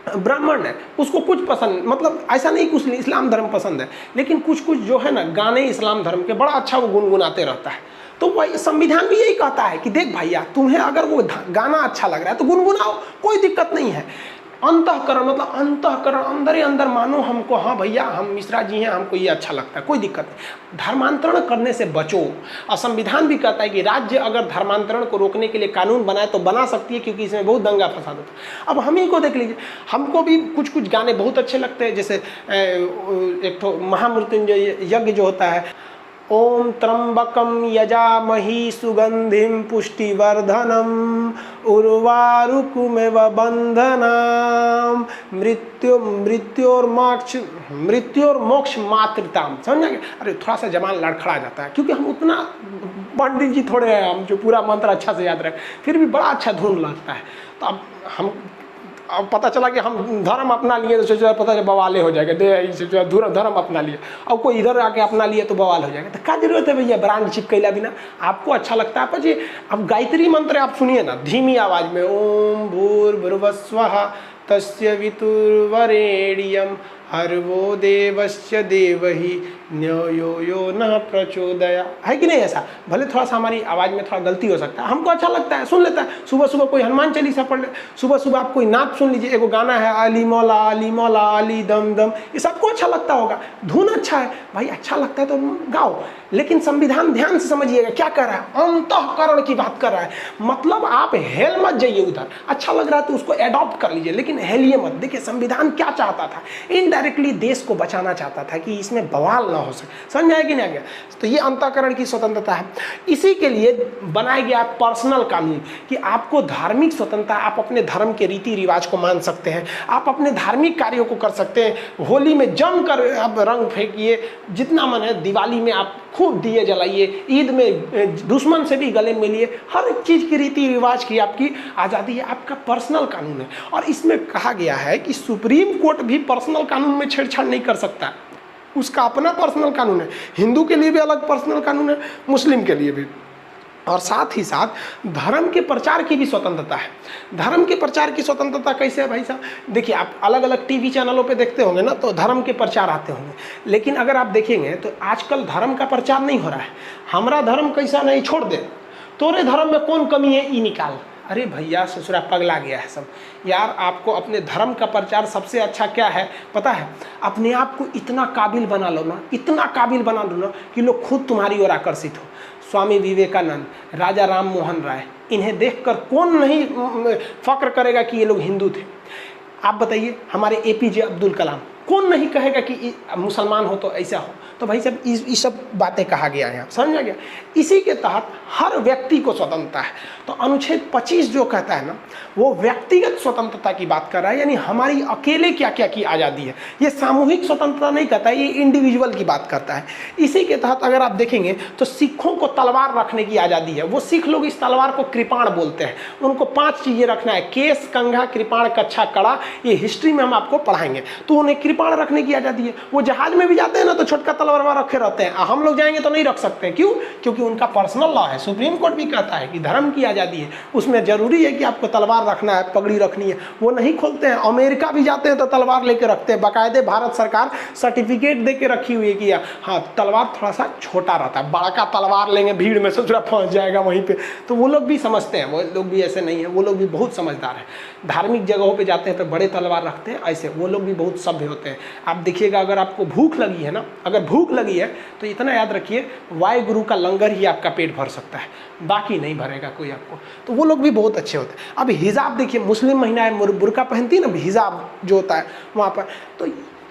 ब्राह्मण है, उसको कुछ पसंद, मतलब ऐसा नहीं कुछ इस्लाम धर्म पसंद है, लेकिन कुछ कुछ जो है ना गाने इस्लाम धर्म के बड़ा अच्छा वो गुनगुनाते रहता है। तो वही संविधान भी यही कहता है कि देख भैया तुम्हें अगर वो गाना अच्छा लग रहा है तो गुनगुनाओ, कोई दिक्कत नहीं है। अंतःकरण मतलब अंतःकरण, अंदर ही अंदर मानो हमको, हाँ भैया हम मिश्रा जी हैं, हमको ये अच्छा लगता है, कोई दिक्कत नहीं। धर्मांतरण करने से बचो। और संविधान भी कहता है कि राज्य अगर धर्मांतरण को रोकने के लिए कानून बनाए तो बना सकती है, क्योंकि इसमें बहुत दंगा फसाद होता है। अब हम ही को देख लीजिए, हमको भी कुछ कुछ गाने बहुत अच्छे लगते हैं, जैसे एक तो महामृत्युंजय यज्ञ जो होता है, ओम त्र्यंबकम यजामहि सुगंधिम पुष्टिवर्धनम उर्वारुकमेव बंधनाम मृत्योर्मोक्ष मातृताम। समझ गए। अरे थोड़ा सा जबान लड़खड़ा जाता है, क्योंकि हम उतना पंडित जी थोड़े हैं, हम जो पूरा मंत्र अच्छा से याद रखें, फिर भी बड़ा अच्छा धुन लगता है। तो अब पता चला कि हम धर्म अपना लिए तो सोचा पता चला बवाले हो जाएगा, धर्म अपना लिए, अब कोई इधर आके अपना लिए तो बवाल हो जाएगा। तो क्या जरूरत है भैया ब्रांड चिपकैला बिना। आपको अच्छा लगता है पर जी। अब गायत्री मंत्र आप सुनिए ना धीमी आवाज में, ओम भूर्भुवस्वः तस्य वितुर्वरेण्यं हर वो देवस्य देवही न्यो यो न प्रचोदया, है कि नहीं ऐसा? भले थोड़ा सा हमारी आवाज़ में थोड़ा गलती हो सकता है, हमको अच्छा लगता है, सुन लेता है। सुबह सुबह कोई हनुमान चालीसा पढ़ ले, सुबह सुबह आप कोई नाच सुन लीजिए, एगो गाना है अली मौला अली दम दम, ये सबको अच्छा लगता होगा, धुन अच्छा है भाई, अच्छा लगता है तो गाओ। लेकिन संविधान ध्यान से समझिएगा क्या कर रहा है, अंतःकरण की बात कर रहा है। मतलब आप हेल मत जाइए उधर, अच्छा लग रहा है तो उसको एडॉप्ट कर लीजिए, लेकिन हेलिए मत। देखिए संविधान क्या चाहता था, इनडायरेक्टली देश को बचाना चाहता था कि इसमें बवाल ना हो सके। समझ आया कि नहीं आ गया? तो ये अंतःकरण की स्वतंत्रता है। इसी के लिए बनाया गया पर्सनल कानून कि आपको धार्मिक स्वतंत्रता, आप अपने धर्म के रीति रिवाज को मान सकते हैं, आप अपने धार्मिक कार्यों को कर सकते हैं। होली में जमकर आप रंग फेंकिए, जितना मन है, दिवाली में आप खूब दिए जलाइए, ईद में दुश्मन से भी गले मिलिए, हर एक चीज़ की रीति रिवाज की आपकी आज़ादी है, आपका पर्सनल कानून है। और इसमें कहा गया है कि सुप्रीम कोर्ट भी पर्सनल कानून में छेड़छाड़ नहीं कर सकता, उसका अपना पर्सनल कानून है। हिंदू के लिए भी अलग पर्सनल कानून है, मुस्लिम के लिए भी। और साथ ही साथ धर्म के प्रचार की भी स्वतंत्रता है। धर्म के प्रचार की स्वतंत्रता कैसे है भाई साहब? देखिए आप अलग अलग टीवी चैनलों पे देखते होंगे ना, तो धर्म के प्रचार आते होंगे, लेकिन अगर आप देखेंगे तो आजकल धर्म का प्रचार नहीं हो रहा है। हमारा धर्म कैसा नहीं, छोड़ दे, तोरे धर्म में कौन कमी है ई निकाल। अरे भैया ससुरा पगला गया है सब यार। आपको अपने धर्म का प्रचार सबसे अच्छा क्या है पता है? अपने आप को इतना काबिल बना लो ना, इतना काबिल बना लो ना कि लोग खुद तुम्हारी ओर आकर्षित हो। स्वामी विवेकानंद, राजा राम मोहन राय, इन्हें देखकर कौन नहीं फक्र करेगा कि ये लोग हिंदू थे? आप बताइए, हमारे एपीजे अब्दुल कलाम, कौन नहीं कहेगा कि मुसलमान हो तो ऐसा हो? तो भाई साहब ये सब बातें कहा गया है, समझ आ गया? इसी के तहत हर व्यक्ति को स्वतंत्रता है। तो अनुच्छेद 25 जो कहता है ना, वो व्यक्तिगत स्वतंत्रता की बात कर रहा है, यानी हमारी अकेले क्या क्या की आज़ादी है। ये सामूहिक स्वतंत्रता नहीं कहता है, ये इंडिविजुअल की बात करता है। इसी के तहत अगर आप देखेंगे तो सिखों को तलवार रखने की आज़ादी है। वो सिख लोग इस तलवार को कृपाण बोलते हैं। उनको 5 चीज़ें रखना है, केस, कंघा, कृपाण, कच्छा, कड़ा। ये हिस्ट्री में हम आपको पढ़ाएंगे। तो उन्हें कृपाण रखने की आज़ादी है। वो जहाज में भी जाते हैं ना तो छोटका तलवार रखे रहते हैं, हम लोग जाएंगे तो नहीं रख सकते। क्यों? क्योंकि उनका पर्सनल लॉ है। सुप्रीम कोर्ट भी कहता है कि धर्म की आज़ादी है, उसमें जरूरी है कि आपको तलवार रखना है, पगड़ी रखनी है। वो नहीं खोलते हैं। अमेरिका भी जाते हैं तो तलवार लेके रखते हैं, बाकायदे भारत सरकार सर्टिफिकेट दे के रखी हुई है कि हाँ तलवार थोड़ा सा छोटा रहता है, बड़ा का तलवार लेंगे भीड़ में ससुरा फंस जाएगा वहीं पे। तो वो लोग भी समझते हैं, वो लोग भी ऐसे नहीं है, वो लोग भी बहुत समझदार है। धार्मिक जगहों पे जाते हैं तो बड़े तलवार रखते हैं, ऐसे वो लोग भी बहुत सभ्य होते हैं। आप देखिएगा, अगर आपको भूख लगी है ना, अगर भूख लगी है तो इतना याद रखिए, वाहे गुरु का लंगर ही आपका पेट भर सकता है, बाकी नहीं भरेगा कोई आपको। तो वो लोग भी बहुत अच्छे होते हैं। अब हिजाब देखिए, मुस्लिम महिलाएं बुर्का पहनती है ना, हिजाब जो होता है वहाँ पर, तो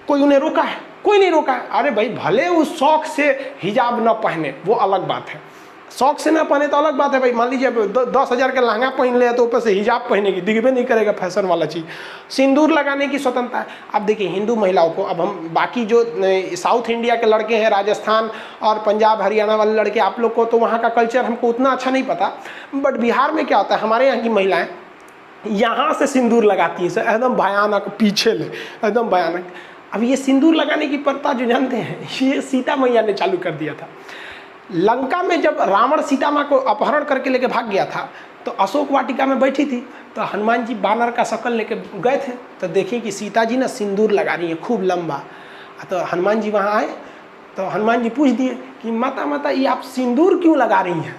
कोई उन्हें रोका है? कोई नहीं रोका है। अरे भाई भले उस शौक से हिजाब न पहने, वो अलग बात है। शौक से ना पहने तो अलग बात है भाई। मान लीजिए 10,000 का लहंगा पहन ले तो ऊपर से हिजाब पहनेगी, दिखबे नहीं करेगा, फैशन वाला चीज़। सिंदूर लगाने की स्वतंत्रता है। अब देखिए हिंदू महिलाओं को, अब हम बाकी जो साउथ इंडिया के लड़के हैं, राजस्थान और पंजाब हरियाणा वाले लड़के, आप लोग को तो वहाँ का कल्चर हमको उतना अच्छा नहीं पता, बट बिहार में क्या होता है, हमारे यहाँ की महिलाएँ यहाँ से सिंदूर लगाती हैं, एकदम भयानक, पीछे ले एकदम भयानक। अब ये सिंदूर लगाने की प्रथा जो जानते हैं, ये सीता मैया ने चालू कर दिया था। लंका में जब रावण सीता माँ को अपहरण करके लेके भाग गया था, तो अशोक वाटिका में बैठी थी, तो हनुमान जी बानर का शक्ल लेके गए थे, तो देखिए कि सीता जी ना सिंदूर लगा रही है खूब लंबा। तो हनुमान जी वहाँ आए, तो हनुमान जी पूछ दिए कि माता ये आप सिंदूर क्यों लगा रही हैं?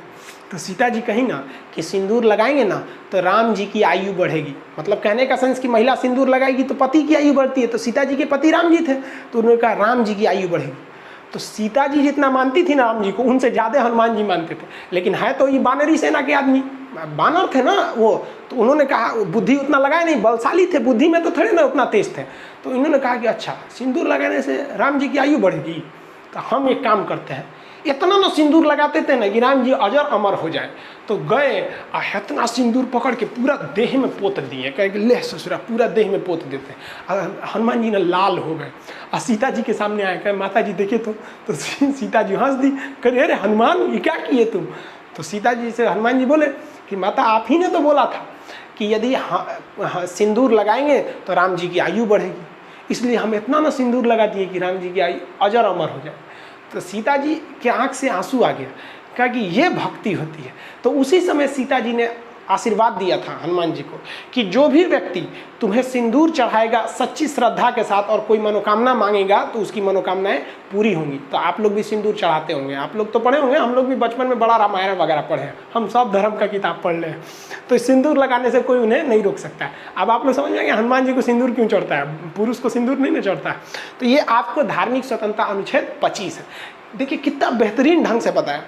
तो सीता जी कही ना कि सिंदूर लगाएंगे ना तो राम जी की आयु बढ़ेगी। मतलब कहने का सेंस कि महिला सिंदूर लगाएगी तो पति की आयु बढ़ती है। तो सीता जी के पति राम जी थे, तो उन्होंने कहा राम जी की आयु बढ़ेगी। तो सीता जी जितना मानती थी ना राम जी को, उनसे ज़्यादा हनुमान जी मानते थे। लेकिन है तो ये बानरी सेना के आदमी, बानर थे ना वो, तो उन्होंने कहा, बुद्धि उतना लगाए नहीं, बलशाली थे, बुद्धि में तो थोड़े ना उतना तेज थे। तो इन्होंने कहा कि अच्छा सिंदूर लगाने से राम जी की आयु बढ़ेगी, तो हम एक काम करते हैं, इतना ना सिंदूर लगाते थे ना कि राम जी अजर अमर हो जाए। तो गए और इतना सिंदूर पकड़ के पूरा देह में पोत दिए, कहे कि ले ससुरा पूरा देह में पोत देते हैं। हनुमान जी ने लाल हो गए और सीता जी के सामने आए, कहे माता जी देखे तो सीता जी हंस दी, कहे अरे हनुमान ये क्या किए तुम? तो सीता जी से हनुमान जी बोले कि माता आप ही ने तो बोला था कि यदि सिंदूर लगाएंगे तो राम जी की आयु बढ़ेगी, इसलिए हम इतना ना सिंदूर लगा दिए कि राम जी की आयु अजर अमर हो जाए। तो सीता जी के आँख से आंसू आ गया, कहा कि ये भक्ति होती है। तो उसी समय सीता जी ने आशीर्वाद दिया था हनुमान जी को कि जो भी व्यक्ति तुम्हें सिंदूर चढ़ाएगा सच्ची श्रद्धा के साथ और कोई मनोकामना मांगेगा तो उसकी मनोकामनाएं पूरी होंगी। तो आप लोग भी सिंदूर चढ़ाते होंगे, आप लोग तो पढ़े होंगे, हम लोग भी बचपन में बड़ा रामायण वगैरह पढ़े हैं, हम सब धर्म का किताब पढ़ ले। तो सिंदूर लगाने से कोई उन्हें नहीं रोक सकता है। अब आप लोग समझ में आएंगे हनुमान जी को सिंदूर क्यों चढ़ता है, पुरुष को सिंदूर नहीं ना चढ़ता है। तो ये आपको धार्मिक स्वतंत्रता अनुच्छेद 25 है। देखिए कितना बेहतरीन ढंग से बताया।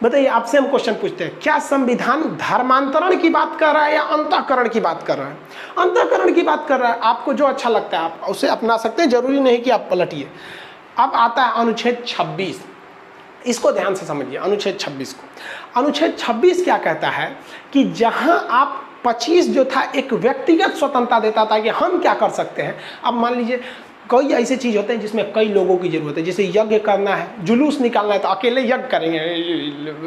बताइए, आपसे हम क्वेश्चन पूछते हैं, क्या संविधान धर्मांतरण की बात कर रहा है या अंतःकरण की बात कर रहा है? अंतःकरण की बात कर रहा है। आपको जो अच्छा लगता है आप उसे अपना सकते हैं, जरूरी नहीं कि आप पलटिए। अब आता है अनुच्छेद 26, इसको ध्यान से समझिए। अनुच्छेद 26 को, अनुच्छेद 26 क्या कहता है कि जहां आप 25 जो था एक व्यक्तिगत स्वतंत्रता देता था कि हम क्या कर सकते हैं। अब मान लीजिए कई ऐसे चीज़ होते हैं जिसमें कई लोगों की जरूरत है, जैसे यज्ञ करना है, जुलूस निकालना है तो अकेले यज्ञ करेंगे,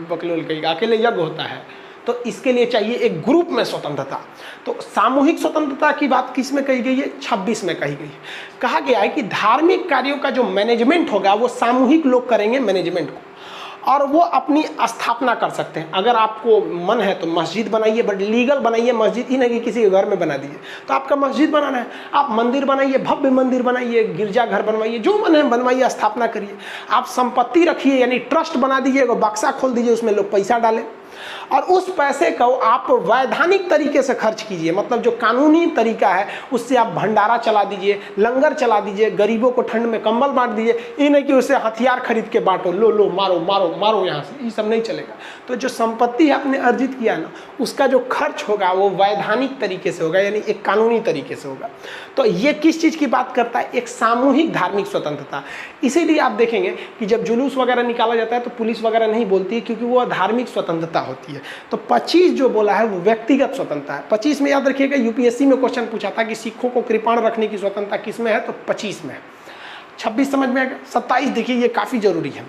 बकलोल कहेगा अकेले यज्ञ होता है, तो इसके लिए चाहिए एक ग्रुप में स्वतंत्रता। तो सामूहिक स्वतंत्रता की बात किस में कही गई है? 26 में कही गई है। कहा गया है कि धार्मिक कार्यों का जो मैनेजमेंट होगा वो सामूहिक लोग करेंगे मैनेजमेंट को, और वो अपनी स्थापना कर सकते हैं। अगर आपको मन है तो मस्जिद बनाइए, बट लीगल बनाइए मस्जिद, ही नहीं कि किसी के घर में बना दीजिए। तो आपका मस्जिद बनाना है, आप मंदिर बनाइए, भव्य मंदिर बनाइए, गिरजाघर बनवाइए, जो मन है बनवाइए, स्थापना करिए। आप संपत्ति रखिए, यानी ट्रस्ट बना दीजिए, बक्सा खोल दीजिए, उसमें लोग पैसा डालें और उस पैसे को आप वैधानिक तरीके से खर्च कीजिए। मतलब जो कानूनी तरीका है उससे आप भंडारा चला दीजिए, लंगर चला दीजिए, गरीबों को ठंड में कंबल बांट दीजिए। ये नहीं कि उससे हथियार खरीद के बांटो, लो लो मारो मारो मारो यहाँ से, ये सब नहीं चलेगा। तो जो संपत्ति आपने अर्जित किया ना, उसका जो खर्च होगा वो वैधानिक तरीके से होगा, यानी एक कानूनी तरीके से होगा। तो ये किस चीज़ की बात करता है? एक सामूहिक धार्मिक स्वतंत्रता। इसीलिए आप देखेंगे कि जब जुलूस वगैरह निकाला जाता है तो पुलिस वगैरह नहीं बोलती है, क्योंकि वो धार्मिक स्वतंत्रता होती है। तो 25 जो बोला है वो व्यक्तिगत स्वतंत्रता है। 25 में याद रखिएगा, यूपीएससी में क्वेश्चन पूछा था कि सिखों को कृपाण रखने की स्वतंत्रता किस में है, तो 25 में है। 26 समझ में आएगा। 27 देखिए, ये काफ़ी जरूरी है।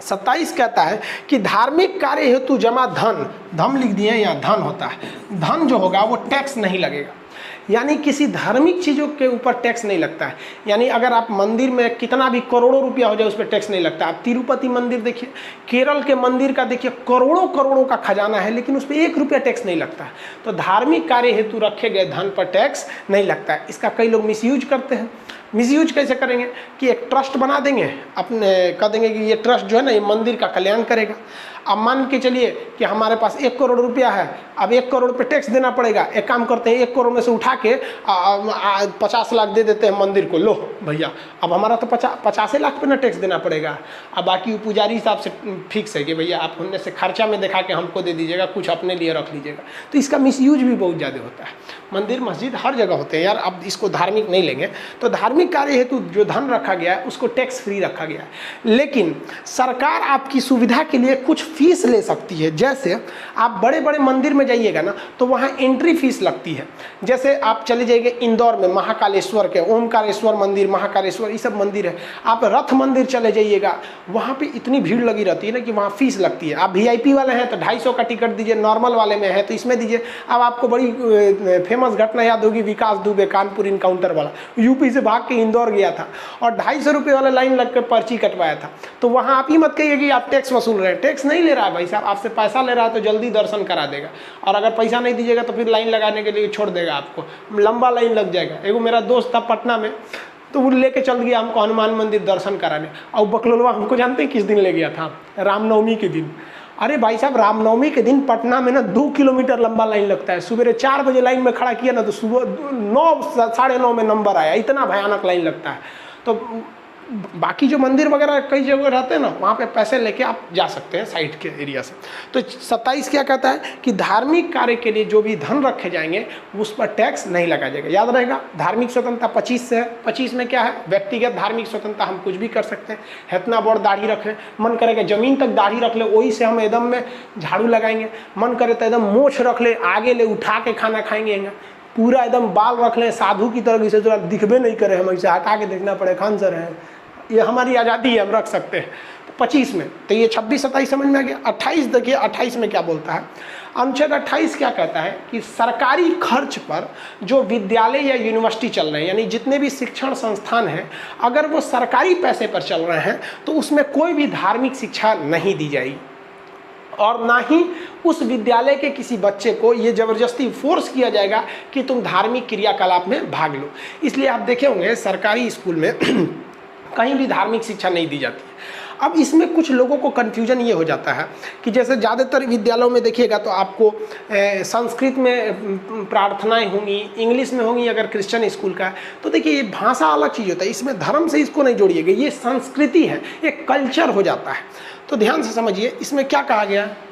27 कहता है कि धार्मिक कार्य हेतु जमा धन, धम लिख दिए या धन होता है, धन जो होगा वो टैक्स नहीं लगेगा। यानी किसी धार्मिक चीज़ों के ऊपर टैक्स नहीं लगता है। यानी अगर आप मंदिर में कितना भी करोड़ों रुपया हो जाए उस पर टैक्स नहीं लगता। आप तिरुपति मंदिर देखिए, केरल के मंदिर का देखिए, करोड़ों करोड़ों का खजाना है, लेकिन उस पर 1 रुपया टैक्स नहीं लगता है। तो धार्मिक कार्य हेतु रखे गए धन पर टैक्स नहीं लगता है। इसका कई लोग मिसयूज करते हैं। मिसयूज कैसे करेंगे कि एक ट्रस्ट बना देंगे, अपने कह देंगे कि ये ट्रस्ट जो है ना ये मंदिर का कल्याण करेगा। अब मान के चलिए कि हमारे पास 1 करोड़ रुपया है, अब 1 करोड़ पे टैक्स देना पड़ेगा। एक काम करते हैं, 1 करोड़ में से उठा के 50 लाख दे देते हैं मंदिर को, लो भैया अब हमारा तो 50 लाख पे ना टैक्स देना पड़ेगा। अब बाकी पुजारी हिसाब से फिक्स है कि भैया आप उनने से खर्चा में दिखा के हमको दे दीजिएगा, कुछ अपने लिए रख लीजिएगा। तो इसका मिसयूज भी बहुत ज़्यादा होता है। मंदिर मस्जिद हर जगह होते हैं यार, अब इसको धार्मिक नहीं लेंगे। तो धार्मिक कार्य हेतु जो धन रखा गया है उसको टैक्स फ्री रखा गया है। लेकिन सरकार आपकी सुविधा के लिए कुछ फीस ले सकती है। जैसे आप बड़े बड़े मंदिर में जाइएगा ना तो वहाँ एंट्री फीस लगती है। जैसे आप चले जाइए इंदौर में महाकालेश्वर के, ओमकारेश्वर मंदिर, महाकालेश्वर, ये सब मंदिर है। आप रथ मंदिर चले जाइएगा, वहाँ पे इतनी भीड़ लगी रहती है ना कि वहाँ फीस लगती है। आप वीआईपी वाले हैं तो 250 का टिकट दीजिए, नॉर्मल वाले में है तो इसमें दीजिए। अब आपको बड़ी फेमस घटना याद होगी, विकास दुबे कानपुर इनकाउंटर वाला, यूपी से भाग के इंदौर गया था और 250 रुपये वाला लाइन लग कर पर्ची कटवाया था। तो वहाँ आप ही मत कहिए कि आप टैक्स वसूल रहे हैं, टैक्स नहीं ले रहा है भाई साहब, आपसे पैसा ले रहा है तो जल्दी दर्शन करा देगा। और अगर पैसा नहीं दीजिएगा तो फिर लाइन लगाने के लिए छोड़ देगा, आपको लंबा लाइन लग जाएगा। एगो मेरा दोस्त था पटना में, तो वो लेके चल गया हमको हनुमान मंदिर दर्शन कराने। और बकलोलवा हमको जानते हैं किस दिन ले गया था? रामनवमी के दिन। अरे भाई साहब, रामनवमी के दिन पटना में ना 2 किलोमीटर लंबा लाइन लगता है। सुबह 4 बजे लाइन में खड़ा किया ना तो सुबह 9 साढ़े 9 में नंबर आया। इतना भयानक लाइन लगता है। तो बाकी जो मंदिर वगैरह कई जगह रहते हैं ना, वहाँ पे पैसे लेके आप जा सकते हैं साइड के एरिया से। तो 27 क्या कहता है कि धार्मिक कार्य के लिए जो भी धन रखे जाएंगे उस पर टैक्स नहीं लगा जाएगा। याद रहेगा, धार्मिक स्वतंत्रता 25 से है। 25 में क्या है? व्यक्तिगत धार्मिक स्वतंत्रता, हम कुछ भी कर सकते हैं। इतना बड़ दाढ़ी रख लें, मन करेगा जमीन तक दाढ़ी रख ले, वही से हम एकदम में झाड़ू लगाएंगे। मन करे तो एकदम मोछ रख ले, आगे ले उठा के खाना खाएंगे। पूरा एकदम बाल रख लें साधु की तरह, इसे जरा दिखबे नहीं करे, हम इसे हटा के देखना पड़े, खान सर है, ये हमारी आज़ादी है, हम रख सकते हैं। तो 25 में तो ये 26 27 समझ में आ गया। 28 देखिए, 28 में क्या बोलता है? अनुच्छेद 28 क्या कहता है कि सरकारी खर्च पर जो विद्यालय या यूनिवर्सिटी चल रहे हैं, यानी जितने भी शिक्षण संस्थान हैं, अगर वो सरकारी पैसे पर चल रहे हैं तो उसमें कोई भी धार्मिक शिक्षा नहीं दी जाएगी और ना ही उस विद्यालय के किसी बच्चे को ये ज़बरदस्ती फोर्स किया जाएगा कि तुम धार्मिक क्रियाकलाप में भाग लो। इसलिए आप देखे होंगे सरकारी स्कूल में कहीं भी धार्मिक शिक्षा नहीं दी जाती है। अब इसमें कुछ लोगों को कन्फ्यूजन ये हो जाता है कि जैसे ज़्यादातर विद्यालयों में देखिएगा तो आपको संस्कृत में प्रार्थनाएं होंगी, इंग्लिश में होंगी अगर क्रिश्चियन स्कूल का है। तो देखिए ये भाषा अलग चीज़ होता है, इसमें धर्म से इसको नहीं जोड़िएगा, ये संस्कृति है, ये कल्चर हो जाता है। तो ध्यान से समझिए इसमें क्या कहा गया है।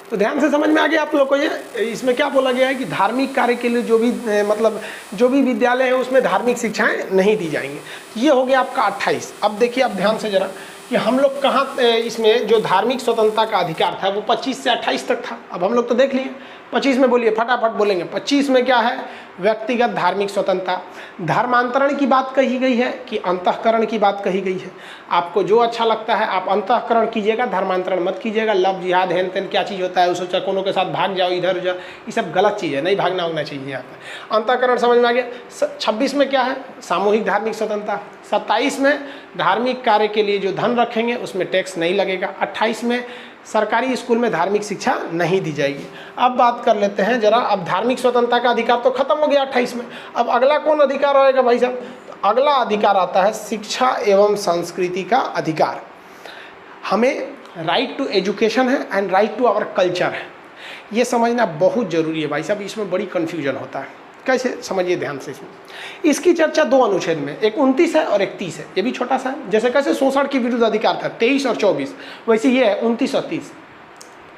तो ध्यान से समझ में आ गया आप लोग को ये, इसमें क्या बोला गया है कि धार्मिक कार्य के लिए जो भी मतलब जो भी विद्यालय है उसमें धार्मिक शिक्षाएं नहीं दी जाएंगी। ये हो गया आपका 28। अब देखिए आप ध्यान से जरा कि हम लोग कहाँ इसमें जो धार्मिक स्वतंत्रता का अधिकार था वो 25 से 28 तक था। अब हम लोग तो देख लिए 25 में बोलिए, फटाफट बोलेंगे। 25 में क्या है, व्यक्तिगत धार्मिक स्वतंत्रता। धर्मांतरण की बात कही गई है कि अंतःकरण की बात कही गई है। आपको जो अच्छा लगता है आप अंतःकरण कीजिएगा, धर्मांतरण मत कीजिएगा। लव जिहाद हैन तेन क्या चीज़ होता है, उस चकोनों के साथ भाग जाओ इधर उधर, ये सब गलत चीज़ है, नहीं भागना होना चाहिए यहाँ पर। अंतःकरण समझ में आ गया। 26 में क्या है, सामूहिक धार्मिक स्वतंत्रता। 27 में धार्मिक कार्य के लिए जो धन रखेंगे उसमें टैक्स नहीं लगेगा। 28 में सरकारी स्कूल में धार्मिक शिक्षा नहीं दी जाएगी। अब बात कर लेते हैं जरा, अब धार्मिक स्वतंत्रता का अधिकार तो खत्म हो गया 28 में। अब अगला कौन अधिकार आएगा भाई साहब, तो अगला अधिकार आता है शिक्षा एवं संस्कृति का अधिकार। हमें राइट टू एजुकेशन है and right to our culture है, ये समझना बहुत जरूरी है भाई साहब। इसमें बड़ी कन्फ्यूजन होता है, कैसे समझिए ध्यान से। इसकी चर्चा 2 अनुच्छेद में, एक 29 है और एक 30 है। ये भी छोटा सा है, जैसे कैसे शोषण के विरुद्ध अधिकार था 23 और 24, वैसे ये है 29 और 30।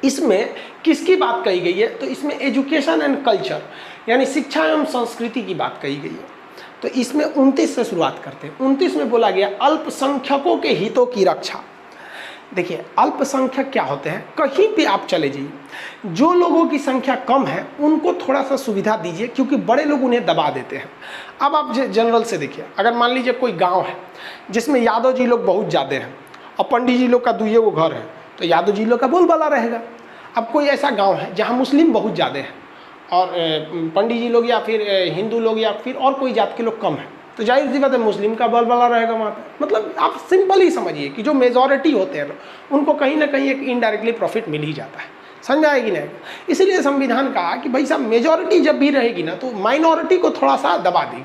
इसमें किसकी बात कही गई है, तो इसमें एजुकेशन एंड कल्चर यानी शिक्षा एवं संस्कृति की बात कही गई है। तो इसमें 29 से शुरुआत करते हैं। 29 में बोला गया अल्पसंख्यकों के हितों की रक्षा। देखिए अल्पसंख्यक क्या होते हैं, कहीं पे आप चले जाइए, जो लोगों की संख्या कम है उनको थोड़ा सा सुविधा दीजिए, क्योंकि बड़े लोग उन्हें दबा देते हैं। अब आप जनरल से देखिए, अगर मान लीजिए कोई गांव है जिसमें यादव जी लोग बहुत ज़्यादा हैं और पंडित जी लोग का 2 घर है, तो यादव जी लोग का बोलबाला रहेगा। अब कोई ऐसा गाँव है जहाँ मुस्लिम बहुत ज़्यादा है और पंडित जी लोग या फिर हिंदू लोग या फिर और कोई जात के लोग कम हैं, तो जाहिर सी बात है मुस्लिम का बोलबाला रहेगा वहाँ पे। मतलब आप सिंपल ही समझिए कि जो मेजॉरिटी होते हैं लोग उनको कहीं ना कहीं एक इनडायरेक्टली प्रॉफिट मिल ही जाता है। समझ आएगी ना। इसलिए संविधान कहा कि भाई साहब मेजॉरिटी जब भी रहेगी ना तो माइनॉरिटी को थोड़ा सा दबा देगी,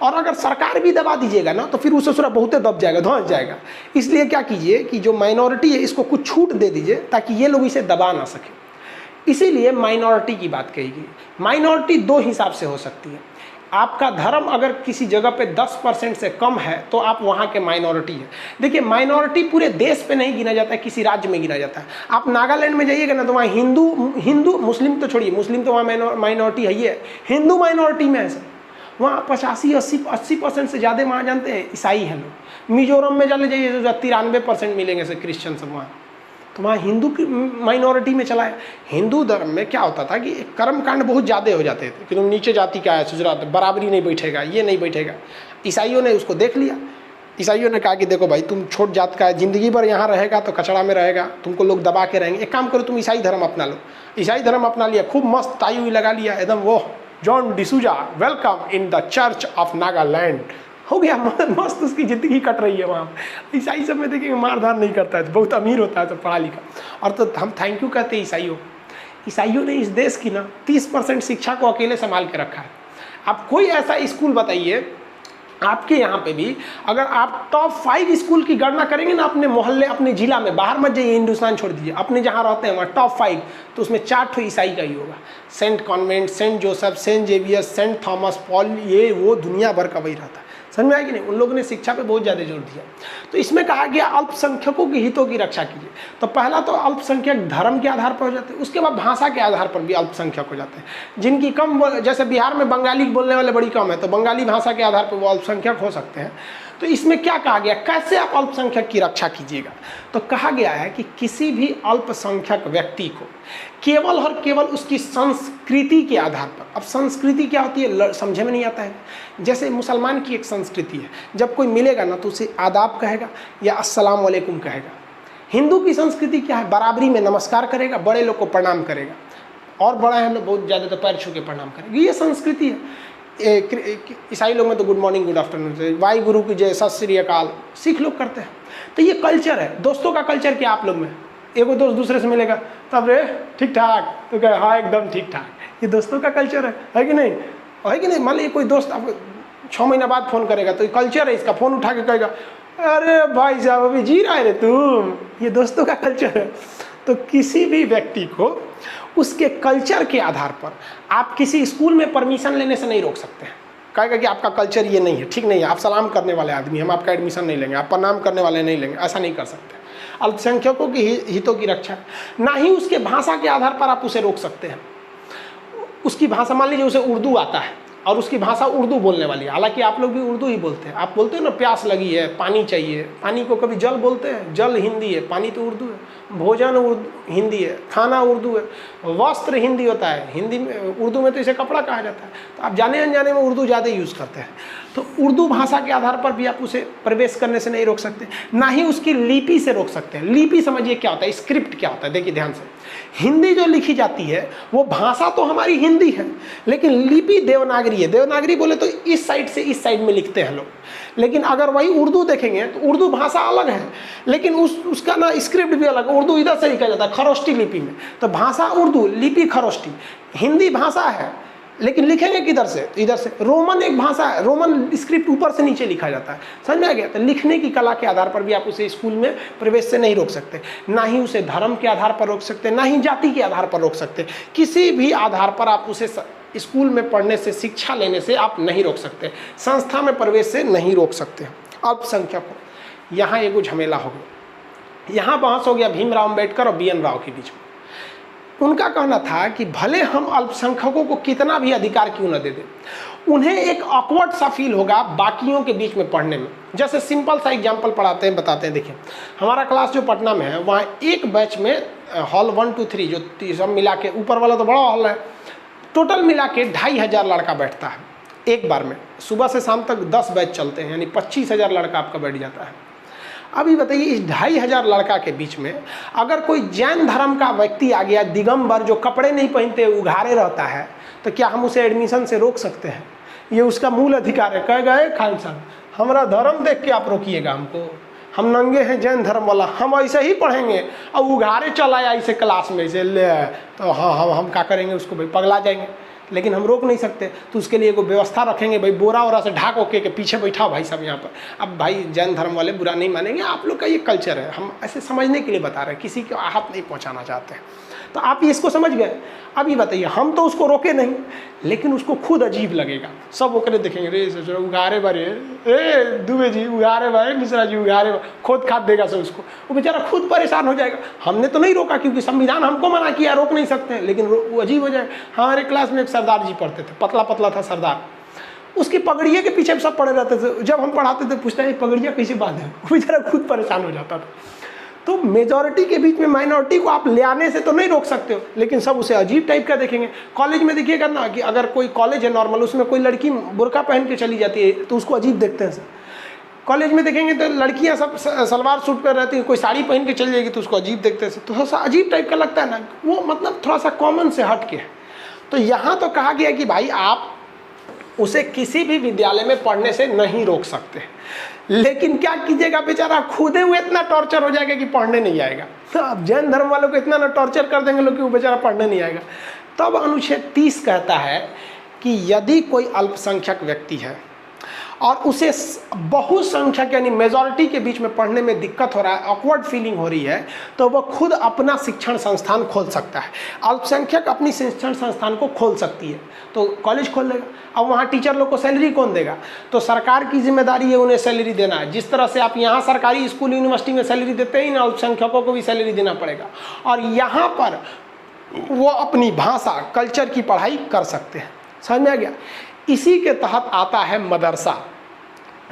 और अगर सरकार भी दबा दीजिएगा ना तो फिर उससे थोड़ा बहुत दब जाएगा, धंस जाएगा। इसलिए क्या कीजिए कि जो माइनॉरिटी है इसको कुछ छूट दे दीजिए ताकि ये लोग इसे दबा ना सके। इसीलिए माइनॉरिटी की बात कही गई। माइनॉरिटी 2 हिसाब से हो सकती है। आपका धर्म अगर किसी जगह पे 10% से कम है तो आप वहाँ के माइनॉरिटी है। देखिए माइनॉरिटी पूरे देश पे नहीं गिना जाता है, किसी राज्य में गिना जाता है। आप नागालैंड में जाइएगा ना तो वहाँ हिंदू मुस्लिम तो छोड़िए, मुस्लिम तो वहाँ माइनॉरिटी है ही है, हिंदू माइनॉरिटी में है सर। वहाँ 85-80% से ज़्यादा वहाँ जानते हैं ईसाई हैं लोग। मिजोरम में चले जाइए तो 93% मिलेंगे सर क्रिश्चियन सब वहाँ, तो वहाँ हिंदू की माइनॉरिटी में चला है। हिंदू धर्म में क्या होता था कि कर्मकांड बहुत ज़्यादा हो जाते थे कि तुम नीचे जाति का है, सुजरात बराबरी नहीं बैठेगा, ये नहीं बैठेगा। ईसाइयों ने उसको देख लिया। ईसाइयों ने कहा कि देखो भाई तुम छोट जात का है, ज़िंदगी भर यहाँ रहेगा तो कचड़ा में रहेगा, तुमको लोग दबा के रहेंगे। एक काम करो तुम ईसाई धर्म अपना लो। ईसाई धर्म अपना लिया, खूब मस्त टाई हुई लगा लिया एकदम, वो John D'Souza welcome in the church of Nagaland, हो गया मस्त उसकी ज़िंदगी कट रही है वहाँ। ईसाई सब में देखिए मारधार नहीं करता है, तो बहुत अमीर होता है तो पढ़ा लिखा। और तो हम थैंक यू कहते हैं ईसाइयों ने इस देश की ना 30% शिक्षा को अकेले संभाल के रखा है। आप कोई ऐसा स्कूल बताइए आपके यहाँ पे भी, अगर आप टॉप 5 स्कूल की गणना करेंगे ना अपने मोहल्ले अपने ज़िला में, बाहर मत जाइए, हिंदुस्तान छोड़ दीजिए, अपने जहाँ रहते हैं वहाँ टॉप 5, तो उसमें 4 ईसाई का ही होगा। Saint convent, saint Joseph, saint Xavier, saint Thomas Paul, ये वो दुनिया भर का वही रहता है। समझ में आया कि नहीं। उन लोगों ने शिक्षा पे बहुत ज़्यादा जोर दिया। तो इसमें कहा गया अल्पसंख्यकों के हितों की रक्षा कीजिए। तो पहला तो अल्पसंख्यक धर्म के आधार पर हो जाते हैं, उसके बाद भाषा के आधार पर भी अल्पसंख्यक हो जाते हैं। जिनकी कम, जैसे बिहार में बंगाली बोलने वाले बड़ी कम है, तो बंगाली भाषा के आधार पर वो अल्पसंख्यक हो सकते हैं। तो इसमें क्या कहा गया, कैसे आप अल्पसंख्यक की रक्षा कीजिएगा। तो कहा गया है कि किसी भी अल्पसंख्यक व्यक्ति को केवल और केवल उसकी संस्कृति के आधार पर, अब संस्कृति क्या होती है समझे में नहीं आता है। जैसे मुसलमान की एक संस्कृति है, जब कोई मिलेगा ना तो उसे आदाब कहेगा या अस्सलाम वालेकुम कहेगा। हिंदू की संस्कृति क्या है, बराबरी में नमस्कार करेगा, बड़े लोग को प्रणाम करेगा, और बड़ा है लोग बहुत ज़्यादा तो पैर छू के प्रणाम करेगा, ये संस्कृति है। ईसाई लोग में तो गुड मॉर्निंग गुड आफ्टरनून से, वाई गुरु की जय, सत श्री अकाल, सिख लोग करते हैं। तो ये कल्चर है। दोस्तों का कल्चर क्या आप लोग में? एगो दोस्त दूसरे से मिलेगा तब रे ठीक ठाक, तो कहे हाँ एकदम ठीक ठाक, ये दोस्तों का कल्चर है कि नहीं? है कि नहीं? मान लीजिए कोई दोस्त आपको 6 महीना बाद फ़ोन करेगा, तो ये कल्चर है इसका, फ़ोन उठा के कहेगा अरे भाई साहब अभी जी रहा है रे तुम, ये दोस्तों का कल्चर है। तो किसी भी व्यक्ति को उसके कल्चर के आधार पर आप किसी स्कूल में परमिशन लेने से नहीं रोक सकते हैं। कहेगा कि आपका कल्चर ये नहीं है, ठीक नहीं है, आप सलाम करने वाले आदमी, हम आपका एडमिशन नहीं लेंगे, आप प्रणाम करने वाले नहीं लेंगे, ऐसा नहीं कर सकते। अल्पसंख्यकों के हितों की रक्षा, ना ही उसके भाषा के आधार पर आप उसे रोक सकते हैं। उसकी भाषा, मान लीजिए उसे उर्दू आता है और उसकी भाषा उर्दू बोलने वाली है, हालांकि आप लोग भी उर्दू ही बोलते हैं। आप बोलते हो ना प्यास लगी है, पानी चाहिए, पानी को कभी जल बोलते हैं? जल हिंदी है, पानी तो उर्दू है। भोजन हिंदी है, खाना उर्दू है, वस्त्र हिंदी होता है, हिंदी में, उर्दू में तो इसे कपड़ा कहा जाता है। तो आप जाने अनजाने में उर्दू ज़्यादा यूज़ करते हैं। तो उर्दू भाषा के आधार पर भी आप उसे प्रवेश करने से नहीं रोक सकते, ना ही उसकी लिपि से रोक सकते हैं। लिपि समझिए क्या होता है, स्क्रिप्ट क्या होता है, देखिए ध्यान से। हिंदी जो लिखी जाती है वो भाषा तो हमारी हिंदी है, लेकिन लिपि देवनागरी है। देवनागरी बोले तो इस साइड से इस साइड में लिखते हैं लोग, लेकिन अगर वही उर्दू देखेंगे तो उर्दू भाषा अलग है, लेकिन उसका ना स्क्रिप्ट भी अलग है। उर्दू इधर से लिखा जाता है खरोष्टी लिपि में, तो भाषा उर्दू, लिपि खरोष्टी। हिंदी भाषा है, लेकिन लिखेंगे किधर से? तो इधर से। रोमन एक भाषा है, रोमन स्क्रिप्ट ऊपर से नीचे लिखा जाता है, समझ में आ गया? तो लिखने की कला के आधार पर भी आप उसे स्कूल में प्रवेश से नहीं रोक सकते, ना ही उसे धर्म के आधार पर रोक सकते, ना ही जाति के आधार पर रोक सकते। किसी भी आधार पर आप उसे स्कूल में पढ़ने से, शिक्षा लेने से आप नहीं रोक सकते, संस्था में प्रवेश से नहीं रोक सकते। अल्पसंख्यकों, यहाँ एगो झमेला हो गया, यहाँ बहस हो गया भीमराव अम्बेडकर और BN राव के बीच में। उनका कहना था कि भले हम अल्पसंख्यकों को कितना भी अधिकार क्यों न दे दें, उन्हें एक ऑकवर्ड सा फील होगा बाकियों के बीच में पढ़ने में। जैसे सिंपल सा एग्जांपल पढ़ाते हैं, बताते हैं। देखिए हमारा क्लास जो पटना में है, वहाँ एक बैच में हॉल 1 2 3 जो सब मिला के, ऊपर वाला तो बड़ा हॉल है, टोटल मिला के 2500 लड़का बैठता है एक बार में। सुबह से शाम तक 10 बैच चलते हैं, यानी 25,000 लड़का आपका बैठ जाता है। अभी बताइए इस 2500 लड़का के बीच में अगर कोई जैन धर्म का व्यक्ति आ गया, दिगंबर, जो कपड़े नहीं पहनते, उघारे रहता है, तो क्या हम उसे एडमिशन से रोक सकते हैं? ये उसका मूल अधिकार है। कह गए खान साहब हमारा धर्म देख के आप रोकिएगा हमको, हम नंगे हैं जैन धर्म वाला, हम ऐसे ही पढ़ेंगे, और उघारे चला आया इसे क्लास में से ले, तो हाँ हम क्या करेंगे उसको, भाई पगला जाएंगे। लेकिन हम रोक नहीं सकते, तो उसके लिए कोई व्यवस्था रखेंगे, भाई बोरा वोरा से ढाक ओके के पीछे बैठाओ भाई सब यहाँ पर। अब भाई जैन धर्म वाले बुरा नहीं मानेंगे, आप लोग का ये कल्चर है, हम ऐसे समझने के लिए बता रहे हैं, किसी को आहत नहीं पहुँचाना चाहते हैं। तो आप इसको समझ गए। अब ये बताइए, हम तो उसको रोके नहीं, लेकिन उसको खुद अजीब लगेगा। सब वो करे देखेंगे, रे उगारे बारे, ए दुबे जी उगारे बारे, मिश्रा जी उगारे, खोद खाद देगा सब उसको, वो बेचारा खुद परेशान हो जाएगा। हमने तो नहीं रोका, क्योंकि संविधान हमको मना किया, रोक नहीं सकते, लेकिन वो अजीब हो जाएगा। हमारे क्लास में एक सरदार जी पढ़ते थे, पतला पतला था सरदार, उसकी पगड़िए के पीछे सब पड़े रहते थे। जब हम पढ़ाते थे पूछते हैं पगड़िया कैसे बांधे, वो बेचारा खुद परेशान हो जाता था। तो मेजॉरिटी के बीच में माइनॉरिटी को आप ले आने से तो नहीं रोक सकते हो, लेकिन सब उसे अजीब टाइप का देखेंगे। कॉलेज में देखिएगा ना, कि अगर कोई कॉलेज है नॉर्मल, उसमें कोई लड़की बुर्का पहन के चली जाती है तो उसको अजीब देखते हैं। कॉलेज में देखेंगे तो लड़कियां सब सलवार सूट पर रहती हैं, कोई साड़ी पहन के चली जाएगी तो उसको अजीब देखते हैं। तो थोड़ा सा अजीब टाइप का लगता है ना, वो मतलब थोड़ा सा कॉमन से हट के है। तो यहाँ तो कहा गया कि भाई आप उसे किसी भी विद्यालय में पढ़ने से नहीं रोक सकते, लेकिन क्या कीजिएगा, बेचारा खुदे हुए इतना टॉर्चर हो जाएगा कि पढ़ने नहीं आएगा। तो अब जैन धर्म वालों को इतना ना टॉर्चर कर देंगे लोग कि वो बेचारा पढ़ने नहीं आएगा। तब अनुच्छेद 30 कहता है कि यदि कोई अल्पसंख्यक व्यक्ति है और उसे बहुसंख्यक यानी मेजॉरिटी के बीच में पढ़ने में दिक्कत हो रहा है, ऑकवर्ड फीलिंग हो रही है, तो वह खुद अपना शिक्षण संस्थान खोल सकता है। अल्पसंख्यक अपनी शिक्षण संस्थान को खोल सकती है, तो कॉलेज खोल देगा। अब वहाँ टीचर लोग को सैलरी कौन देगा? तो सरकार की जिम्मेदारी है उन्हें सैलरी देना है। जिस तरह से आप यहाँ सरकारी स्कूल यूनिवर्सिटी में सैलरी देते हैं, इन अल्पसंख्यकों को भी सैलरी देना पड़ेगा, और यहाँ पर वो अपनी भाषा कल्चर की पढ़ाई कर सकते हैं। समझ में आ गया? इसी के तहत आता है मदरसा।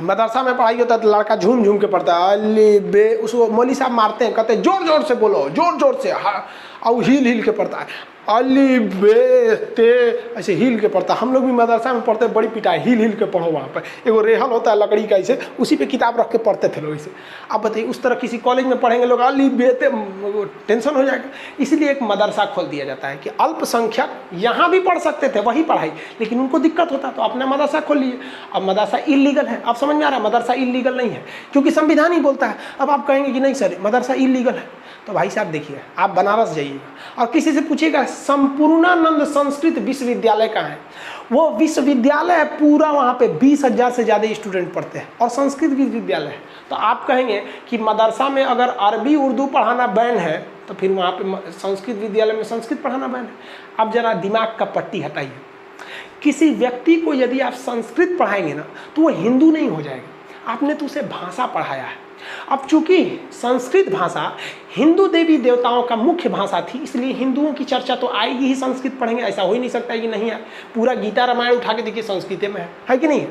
मदरसा में पढ़ाई होता है तो लड़का झूम झूम के पढ़ता है, अली बे, उसको मौली साहब मारते हैं, कहते हैं जोर जोर से बोलो, जोर जोर से, हाँ, और हिल हिल के पढ़ता है, अली बे ते ऐसे हिल के पढ़ता। हम लोग भी मदरसा में पढ़ते, बड़ी पिटाई, हिल हिल के पढ़ो। वहाँ पर एगो रेहल होता है लकड़ी का, ऐसे उसी पे किताब रख के पढ़ते थे लोग ऐसे। अब बताइए उस तरह किसी कॉलेज में पढ़ेंगे लोग, अली बे ते, टेंशन हो जाएगा। इसलिए एक मदरसा खोल दिया जाता है कि अल्पसंख्यक यहाँ भी पढ़ सकते थे वही पढ़ाई, लेकिन उनको दिक्कत होता तो अपना मदरसा खोल लिए। अब मदरसा इलीगल है, अब समझ में आ रहा है, मदरसा इलीगल नहीं है क्योंकि संविधान ही बोलता है। अब आप कहेंगे कि नहीं सर मदरसा इलीगल है, तो भाई साहब देखिए, आप बनारस जाइएगा और किसी से पूछिएगा संपूर्णानंद संस्कृत विश्वविद्यालय कहाँ है, वो विश्वविद्यालय पूरा वहाँ पे 20,000 से ज़्यादा स्टूडेंट पढ़ते हैं और संस्कृत विश्वविद्यालय है। तो आप कहेंगे कि मदरसा में अगर अरबी उर्दू पढ़ाना बैन है तो फिर वहाँ पे संस्कृत विद्यालय में संस्कृत पढ़ाना बैन है। अब जरा दिमाग का पट्टी हटाइए, किसी व्यक्ति को यदि आप संस्कृत पढ़ाएंगे ना तो वो हिंदू नहीं हो जाएगा, आपने तो उसे भाषा पढ़ाया है। अब चूंकि संस्कृत भाषा हिंदू देवी देवताओं का मुख्य भाषा थी, इसलिए हिंदुओं की चर्चा तो आएगी ही, संस्कृत पढ़ेंगे, ऐसा हो ही नहीं सकता है कि नहीं है। पूरा गीता रामायण उठा के देखिए संस्कृत में है कि नहीं है।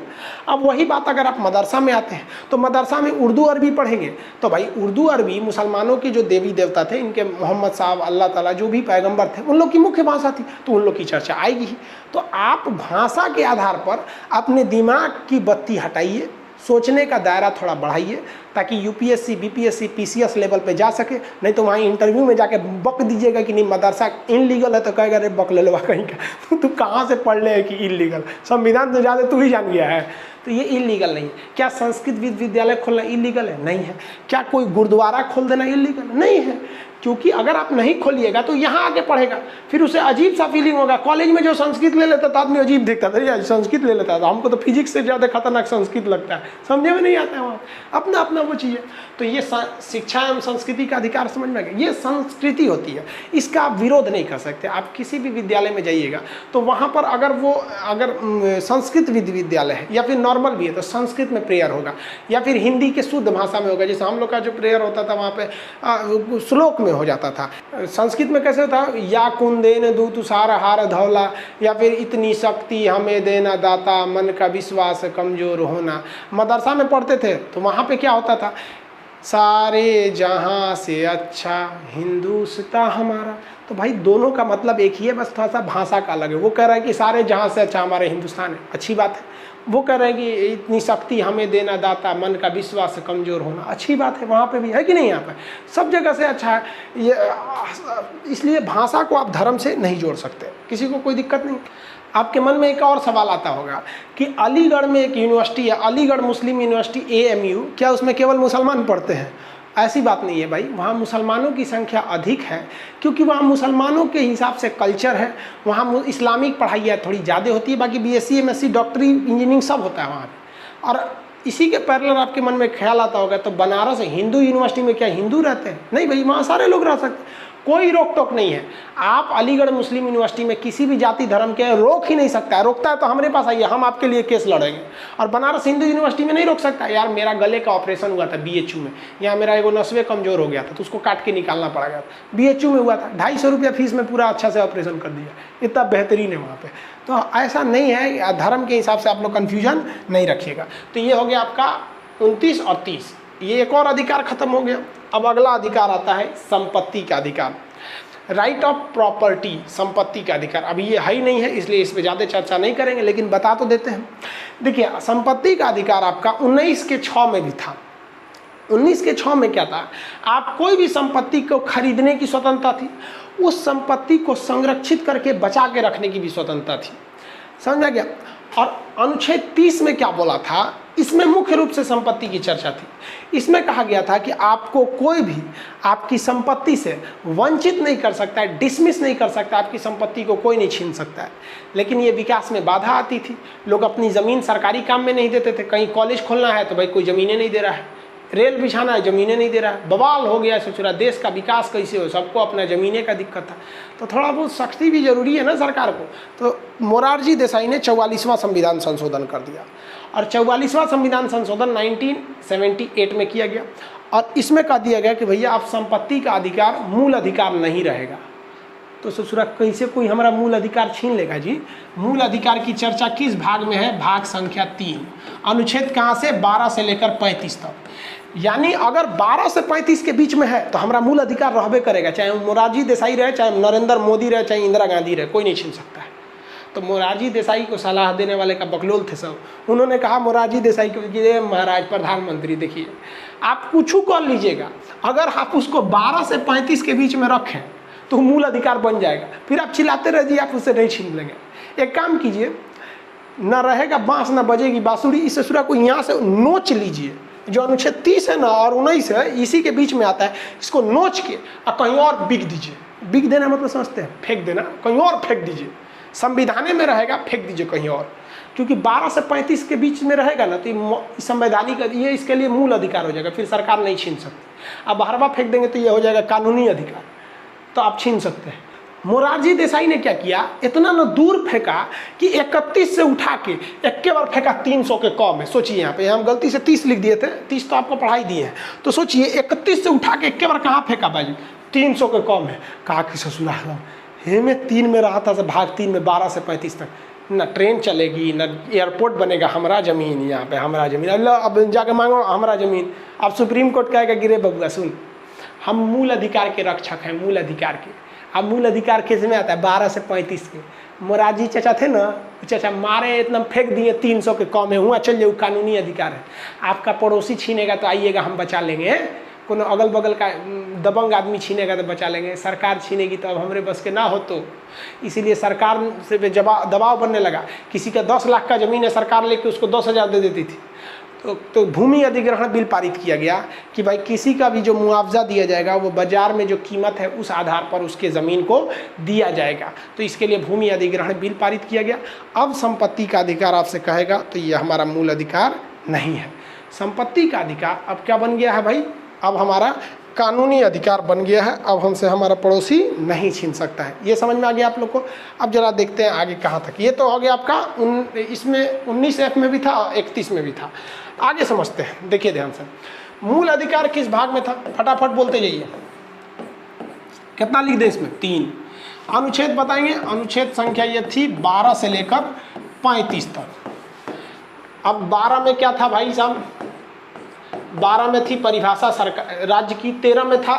अब वही बात अगर आप मदरसा में आते हैं तो मदरसा में उर्दू अरबी पढ़ेंगे, तो भाई उर्दू अरबी मुसलमानों के जो देवी देवता थे, इनके मोहम्मद साहब, अल्लाह ताला जो भी पैगम्बर थे, उन लोग की मुख्य भाषा थी, तो उन लोग की चर्चा आएगी ही। तो आप भाषा के आधार पर अपने दिमाग की बत्ती हटाइए, सोचने का दायरा थोड़ा बढ़ाइए, ताकि यूपीएससी, बीपीएससी, पीसीएस लेवल पे जा सके। नहीं तो वहाँ इंटरव्यू में जाके बक दीजिएगा कि नहीं मदरसा इनलीगल है, तो कहेगा अरे बक ले लो कहीं का, तू कहाँ से पढ़ ले कि इनलीगल, संविधान से ज़्यादा तू ही जान गया है। तो ये इलीगल नहीं है। क्या संस्कृत विश्वविद्यालय खोलना इलीगल है? नहीं है। क्या कोई गुरुद्वारा खोल देना इलीगल? नहीं है, क्योंकि अगर आप नहीं खोलिएगा तो यहाँ आके पढ़ेगा, फिर उसे अजीब सा फीलिंग होगा। कॉलेज में जो संस्कृत ले लेता था आदमी अजीब दिखता था, यार संस्कृत ले लेता था, हमको तो फिजिक्स से ज़्यादा खतरनाक संस्कृत लगता है, समझे में नहीं आता है वहाँ, अपना अपना वो चीज़ है। तो ये शिक्षा एवं संस्कृति का अधिकार समझ में आ गया, ये संस्कृति होती है, इसका आप विरोध नहीं कर सकते। आप किसी भी विद्यालय में जाइएगा तो वहाँ पर अगर संस्कृत विद्यालय है या फिर नॉर्मल भी है तो संस्कृत में प्रेयर होगा, या फिर हिंदी के शुद्ध भाषा में होगा। जैसे हम लोग का जो प्रेयर होता था वहाँ पे श्लोक में हो जाता था, संस्कृत में कैसे होता है, या कुंदेन दूत सार हार धौला, या फिर इतनी शक्ति हमें देना दाता, मन का विश्वास कमजोर होना। मदरसा में पढ़ते थे तो वहाँ पे क्या होता था, सारे जहाँ से अच्छा हिंदुस्तान हमारा। तो भाई दोनों का मतलब एक ही है, बस थोड़ा सा भाषा का अलग है। वो कह रहा है कि सारे जहाँ से अच्छा हमारे हिंदुस्तान है, अच्छी बात है। वो कह रहे हैं कि इतनी शक्ति हमें देना दाता, मन का विश्वास कमज़ोर होना, अच्छी बात है। वहाँ पे भी है कि नहीं, यहाँ पे सब जगह से अच्छा है ये। इसलिए भाषा को आप धर्म से नहीं जोड़ सकते, किसी को कोई दिक्कत नहीं। आपके मन में एक और सवाल आता होगा कि अलीगढ़ में एक यूनिवर्सिटी है, अलीगढ़ मुस्लिम यूनिवर्सिटी AMU, क्या उसमें केवल मुसलमान पढ़ते हैं? ऐसी बात नहीं है भाई, वहाँ मुसलमानों की संख्या अधिक है, क्योंकि वहाँ मुसलमानों के हिसाब से कल्चर है। वहाँ इस्लामिक पढ़ाई थोड़ी ज़्यादा होती है, बाकी BSc MSc डॉक्टरी इंजीनियरिंग सब होता है वहाँ पे। और इसी के पैरेलल आपके मन में ख्याल आता होगा तो बनारस हिंदू यूनिवर्सिटी में क्या हिंदू रहते हैं? नहीं भाई, वहाँ सारे लोग रह सकते हैं, कोई रोक टोक नहीं है। आप अलीगढ़ मुस्लिम यूनिवर्सिटी में किसी भी जाति धर्म के रोक ही नहीं सकता है। रोकता है तो हमारे पास आइए, हम आपके लिए केस लड़ेंगे। और बनारस हिंदू यूनिवर्सिटी में नहीं रोक सकता, यार मेरा गले का ऑपरेशन हुआ था BHU में, यहाँ मेरा एगो नसवे कमजोर हो गया था तो उसको काट के निकालना पड़ा गया था, BHU में हुआ था, 250 रुपया फीस में पूरा अच्छा से ऑपरेशन कर दिया, इतना बेहतरीन है वहाँ पे। तो ऐसा नहीं है, धर्म के हिसाब से आप लोग कन्फ्यूजन नहीं रखिएगा। तो ये हो गया आपका 29 और 30, ये एक और अधिकार खत्म हो गया। अब अगला अधिकार आता है संपत्ति का अधिकार, राइट ऑफ प्रॉपर्टी, संपत्ति का अधिकार। अभी ये है ही नहीं है, इसलिए इस पर ज़्यादा चर्चा नहीं करेंगे, लेकिन बता तो देते हैं। देखिए, संपत्ति का अधिकार आपका 19 के 6 में भी था। 19 के 6 में क्या था, आप कोई भी संपत्ति को खरीदने की स्वतंत्रता थी, उस संपत्ति को संरक्षित करके बचा के रखने की भी स्वतंत्रता थी, समझा गया। और अनुच्छेद 30 में क्या बोला था, इसमें मुख्य रूप से संपत्ति की चर्चा थी। इसमें कहा गया था कि आपको कोई भी आपकी संपत्ति से वंचित नहीं कर सकता है, डिसमिस नहीं कर सकता, आपकी संपत्ति को कोई नहीं छीन सकता है। लेकिन ये विकास में बाधा आती थी, लोग अपनी ज़मीन सरकारी काम में नहीं देते थे। कहीं कॉलेज खोलना है तो भाई कोई ज़मीनें नहीं दे रहा है, रेल बिछाना है ज़मीनें नहीं दे रहा है, बवाल हो गया। सोच रहा देश का विकास कैसे हो, सबको अपना ज़मीनें का दिक्कत था। तो थोड़ा बहुत सख्ती भी जरूरी है ना सरकार को। तो मोरारजी देसाई ने 44वां संविधान संशोधन कर दिया, और 44वां संविधान संशोधन 1978 में किया गया, और इसमें कह दिया गया कि भैया आप संपत्ति का अधिकार मूल अधिकार नहीं रहेगा। तो ससुरा कैसे कोई हमारा मूल अधिकार छीन लेगा जी? मूल अधिकार की चर्चा किस भाग में है? भाग संख्या 3, अनुच्छेद कहाँ से? 12 से लेकर 35 तक। यानी अगर 12 से 35 के बीच में है तो हमारा मूल अधिकार रहबे करेगा, चाहे मोरारजी देसाई रहे, चाहे नरेंद्र मोदी रहे, चाहे इंदिरा गांधी रहे, कोई नहीं छीन सकता है। तो मोरारजी देसाई को सलाह देने वाले का बकलोल थे सब। उन्होंने कहा मोरारजी देसाई को कि महाराज प्रधानमंत्री देखिए आप कुछ कर लीजिएगा, अगर आप उसको 12 से 35 के बीच में रखें तो मूल अधिकार बन जाएगा, फिर आप चिल्लाते रहिए, आप उससे नहीं छीन लेंगे। एक काम कीजिए, ना रहेगा बांस ना बजेगी बांसुरी, इस ससुरा को यहाँ से नोच लीजिए, जो अनुच्छेद 30 है ना और 19 है इसी के बीच में आता है, इसको नोच के और कहीं और बिक दीजिए। बिक देना मतलब समझते हैं, फेंक देना, कहीं और फेंक दीजिए। संविधान में रहेगा, फेंक दीजिए कहीं और, क्योंकि 12 से 35 के बीच में रहेगा ना तो संवैधानिक ये इसके लिए मूल अधिकार हो जाएगा, फिर सरकार नहीं छीन सकती। अब 12वां फेंक देंगे तो ये हो जाएगा कानूनी अधिकार, तो आप छीन सकते हैं। मोरारजी देसाई ने क्या किया, इतना न दूर फेंका कि 31 से उठा के एक बार फेंका 300 के कम है। सोचिए यहाँ पे हम गलती से 30 लिख दिए थे, 30 तो आपको पढ़ाई दिए हैं, तो सोचिए 31 से उठा के एक बार कहाँ फेंका भाई, 300 के कम है। कहा कि ससुराल हे में 3 में रहा था से भाग 3 में 12 से 35 तक न ट्रेन चलेगी न एयरपोर्ट बनेगा, हमारा ज़मीन यहाँ पे, हमारा ज़मीन, अल्लाह अब जाके मांगो हमारा ज़मीन। अब सुप्रीम कोर्ट कहेगा गिरे बबुआ सुन, हम मूल अधिकार के रक्षक हैं, मूल अधिकार के। अब मूल अधिकार किस में आता है, 12 से 35 के। मोरारजी चाचा थे ना, चाचा मारे इतना फेंक दिए 300 के कम है, हुआ चल जाए, कानूनी अधिकार है। आपका पड़ोसी छीनेगा तो आइएगा हम बचा लेंगे, कोनो अगल बगल का दबंग आदमी छीनेगा तो बचा लेंगे, सरकार छीनेगी तो अब हमारे बस के ना हो। तो इसीलिए सरकार से दबाव बनने लगा। किसी का 10 लाख का ज़मीन है, सरकार लेके उसको 10,000 दे देती थी। तो भूमि अधिग्रहण बिल पारित किया गया कि भाई किसी का भी जो मुआवजा दिया जाएगा वो बाजार में जो कीमत है उस आधार पर उसके ज़मीन को दिया जाएगा। तो इसके लिए भूमि अधिग्रहण बिल पारित किया गया। अब संपत्ति का अधिकार आपसे कहेगा तो ये हमारा मूल अधिकार नहीं है। संपत्ति का अधिकार अब क्या बन गया है भाई, अब हमारा कानूनी अधिकार बन गया है। अब हमसे हमारा पड़ोसी नहीं छीन सकता है। ये समझ में आ गया आप लोग को। अब जरा देखते हैं आगे कहाँ तक। ये तो हो गया आपका इसमें 19F में भी था, 31 में भी था। आगे समझते हैं, देखिए ध्यान से। मूल अधिकार किस भाग में था, फटाफट बोलते जाइए। कितना लिख दें इसमें, 3 अनुच्छेद बताएंगे। अनुच्छेद संख्या ये थी 12 से लेकर 35 तक। अब 12 में क्या था भाई साहब, 12 में थी परिभाषा सरकार राज्य की। 13 में था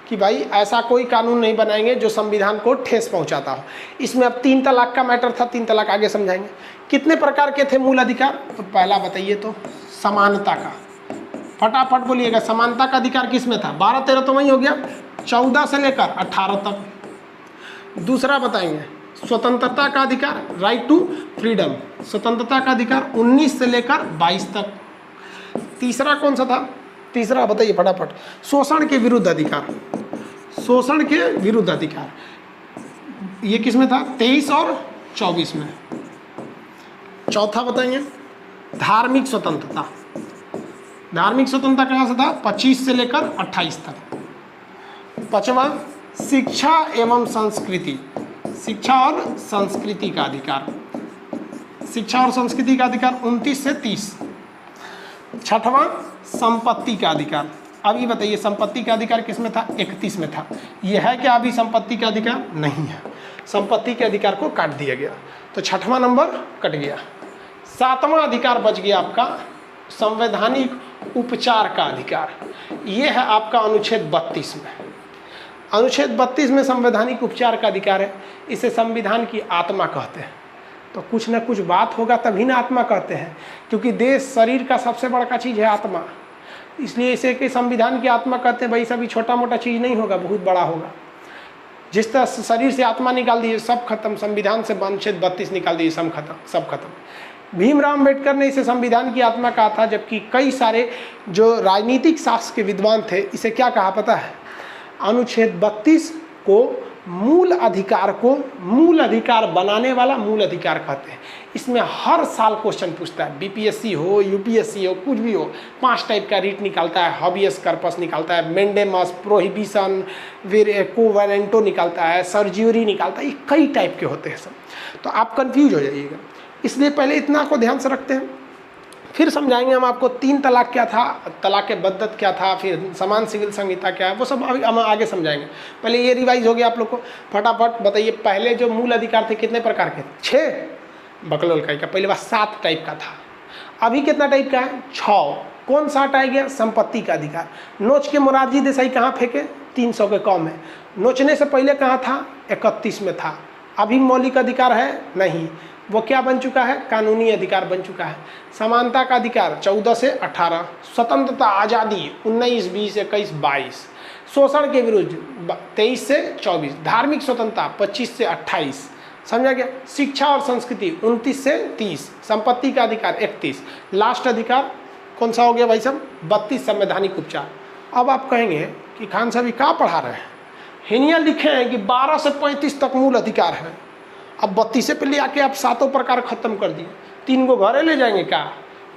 कि भाई ऐसा कोई कानून नहीं बनाएंगे जो संविधान को ठेस पहुंचाता हो। इसमें अब 3 तलाक का मैटर था, 3 तलाक आगे समझाएंगे। कितने प्रकार के थे मूल अधिकार, तो पहला बताइए तो समानता का। फटाफट बोलिएगा, समानता का अधिकार किस में था, 12 13 तो वही हो गया, 14 से लेकर 18 तक। दूसरा बताएंगे स्वतंत्रता का अधिकार, राइट टू फ्रीडम, स्वतंत्रता का अधिकार 19 से लेकर 22 तक। तीसरा कौन सा था, तीसरा बताइए फटाफट, शोषण के विरुद्ध अधिकार, शोषण के विरुद्ध अधिकार। ये किस में था, 23 और 24 में। चौथा बताइए धार्मिक स्वतंत्रता, धार्मिक स्वतंत्रता कहाँ से था, 25 से लेकर 28 तक। पांचवा शिक्षा एवं संस्कृति, शिक्षा और संस्कृति का अधिकार, शिक्षा और संस्कृति का अधिकार 29 से 30। छठवां संपत्ति का अधिकार, अभी बताइए संपत्ति का अधिकार किस में था, 31 में था। यह है कि अभी संपत्ति का अधिकार नहीं है, संपत्ति के अधिकार को काट दिया गया, तो छठवां नंबर कट गया। सातवां अधिकार बच गया आपका संवैधानिक उपचार का अधिकार। यह है आपका अनुच्छेद 32 में। अनुच्छेद 32 में संवैधानिक उपचार का अधिकार है। इसे संविधान की आत्मा कहते हैं। तो कुछ ना कुछ बात होगा तभी ना आत्मा कहते हैं, क्योंकि देश शरीर का सबसे बड़ा चीज़ है आत्मा, इसलिए इसे कि संविधान की आत्मा कहते हैं। भाई सभी छोटा मोटा चीज़ नहीं होगा, बहुत बड़ा होगा। जिस तरह शरीर से आत्मा निकाल दिए सब खत्म, संविधान से अनुच्छेद 32 निकाल दिए सब खत्म। भीमराव अम्बेडकर ने इसे संविधान की आत्मा कहा था, जबकि कई सारे जो राजनीतिक शास्त्र के विद्वान थे इसे क्या कहा पता है, अनुच्छेद 32 को मूल अधिकार को मूल अधिकार बनाने वाला मूल अधिकार कहते हैं। इसमें हर साल क्वेश्चन पूछता है, बीपीएससी हो यूपीएससी हो कुछ भी हो, 5 टाइप का रीट निकालता है, हॉबियस कर्पस निकालता है, मेंडेमस, प्रोहिबिशन, फिर कोवेलेंटो निकालता है, सर्ज्यूरी निकालता है, ये कई टाइप के होते हैं सब। तो आप कंफ्यूज हो जाइएगा, इसलिए पहले इतना को ध्यान से रखते हैं, फिर समझाएंगे हम आपको 3 तलाक क्या था, तलाक बद्दत क्या था, फिर समान सिविल संहिता क्या है, वो सब अभी हम आगे समझाएंगे। पहले ये रिवाइज हो गया आप लोग को। फटाफट बताइए, पहले जो मूल अधिकार थे कितने प्रकार के, 6 बकलोल का, पहले बार 7 टाइप का था, अभी कितना टाइप का है, 6। कौन सा हटाया गया? संपत्ति का अधिकार। नोच के मोरारजी देसाई कहाँ फेंके? 300 के कम है। नोचने से पहले कहाँ था? 31 में था। अभी मौलिक अधिकार है? नहीं। वो क्या बन चुका है? कानूनी अधिकार बन चुका है। समानता का अधिकार 14 से 18, स्वतंत्रता आज़ादी 19, 20, 21, 22, शोषण के विरुद्ध 23 से 24, धार्मिक स्वतंत्रता 25 से 28, समझा गया। शिक्षा और संस्कृति 29 से 30, संपत्ति का अधिकार 31, लास्ट अधिकार कौन सा हो गया भाई साहब? 32, संवैधानिक उपचार। अब आप कहेंगे कि खान साहब क्या पढ़ा रहे हैं? हिनिया लिखे हैं कि 12 से 35 तक मूल अधिकार है, अब 32 पे ले आके आप 7 प्रकार खत्म कर दिए, 3 को घरे ले जाएंगे क्या?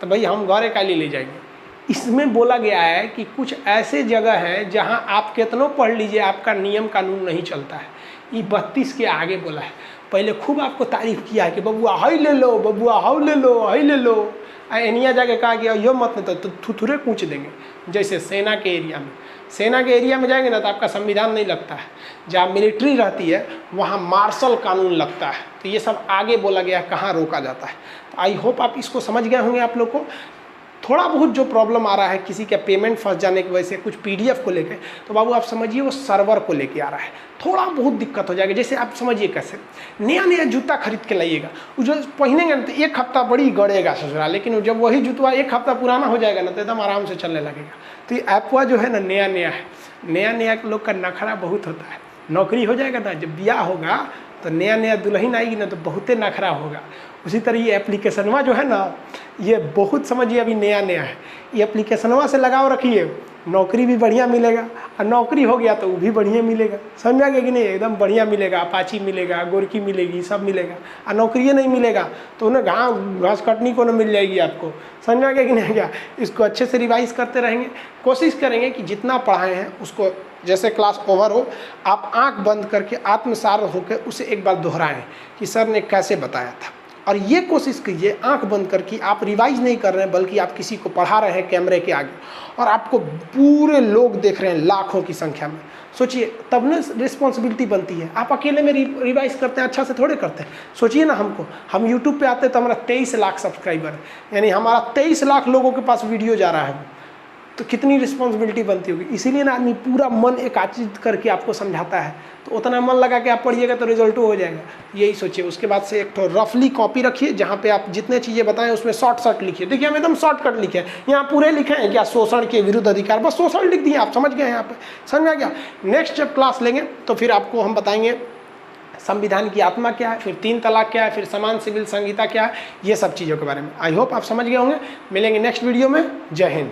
तो भाई हम घरे का ले जाएंगे। इसमें बोला गया है कि कुछ ऐसे जगह हैं जहां आप कितनों पढ़ लीजिए आपका नियम कानून नहीं चलता है। ये 32 के आगे बोला है। पहले खूब आपको तारीफ किया है कि बबुआ हाई ले लो, बबुआ हाउ ले लो, हाई ले लो। एनिया जाके कहा कि यो मत नहीं तो थुथुरे पूछ देंगे। जैसे सेना के एरिया में, सेना के एरिया में जाएंगे ना तो आपका संविधान नहीं लगता है। जहाँ मिलिट्री रहती है वहाँ मार्शल कानून लगता है। तो ये सब आगे बोला गया कहाँ रोका जाता है। तो आई होप आप इसको समझ गए होंगे। आप लोग को थोड़ा बहुत जो प्रॉब्लम आ रहा है किसी का पेमेंट फंस जाने की वजह से कुछ PDF को लेके, तो बाबू आप समझिए वो सर्वर को लेके आ रहा है, थोड़ा बहुत दिक्कत हो जाएगा। जैसे आप समझिए कैसे नया जूता खरीद के लाइएगा, वो जो पहनेंगे ना तो 1 हफ्ता बड़ी गड़ेगा ससुरा, लेकिन जब वही जूता 1 हफ्ता पुराना हो जाएगा ना तो एकदम आराम से चलने लगेगा। तो ये ऐपवा जो है ना नया है, नया लोग का नखरा बहुत होता है। नौकरी हो जाएगा ना, जब ब्याह होगा तो नया दुल्हन आएगी ना तो बहुते नखरा होगा। उसी तरह ये एप्लीकेशनवा जो है ना, ये बहुत समझिए अभी नया है। ये एप्लीकेशनवा से लगाव रखिए, नौकरी भी बढ़िया मिलेगा, और नौकरी हो गया तो वो भी बढ़िया मिलेगा। समझा गया कि नहीं? एकदम बढ़िया मिलेगा, अपाची मिलेगा, गोरकी मिलेगी, सब मिलेगा। और नौकरी नहीं मिलेगा तो उन्हें घास कटनी को न मिल जाएगी आपको। समझा गया कि नहीं? क्या इसको अच्छे से रिवाइज करते रहेंगे, कोशिश करेंगे कि जितना पढ़ाए हैं उसको जैसे क्लास ओवर हो आप आंख बंद करके आत्मसार होकर उसे एक बार दोहराएं कि सर ने कैसे बताया था। और ये कोशिश कीजिए आंख बंद करके, आप रिवाइज नहीं कर रहे हैं बल्कि आप किसी को पढ़ा रहे हैं कैमरे के आगे, और आपको पूरे लोग देख रहे हैं लाखों की संख्या में। सोचिए तब ना रिस्पॉन्सिबिलिटी बनती है। आप अकेले में रिवाइज करते हैं, अच्छा से थोड़े करते हैं। सोचिए ना हम यूट्यूब पे आते हैं तो हमारा 23 लाख सब्सक्राइबर है, यानी हमारा 23 लाख लोगों के पास वीडियो जा रहा है, तो कितनी रिस्पॉन्सिबिलिटी बनती होगी। इसीलिए ना आदमी पूरा मन एकाग्रित करके आपको समझाता है, तो उतना मन लगा के आप पढ़िएगा तो रिजल्ट हो जाएगा। यही सोचिए। उसके बाद से एक तो रफली कॉपी रखिए जहाँ पे आप जितने चीज़ें बताएं उसमें शॉर्ट लिखिए। देखिए हम एकदम शॉर्टकट लिखे हैं, यहाँ पूरे लिखे हैं क्या? शोषण के विरुद्ध अधिकार, बस शोषण लिख दिए, आप समझ गए हैं। यहाँ पे समझ में आ गया। नेक्स्ट जब क्लास लेंगे तो फिर आपको हम बताएंगे संविधान की आत्मा क्या है, फिर 3 तलाक क्या है, फिर समान सिविल संहिता क्या है, ये सब चीज़ों के बारे में। आई होप आप समझ गए होंगे। मिलेंगे नेक्स्ट वीडियो में। जय हिंद।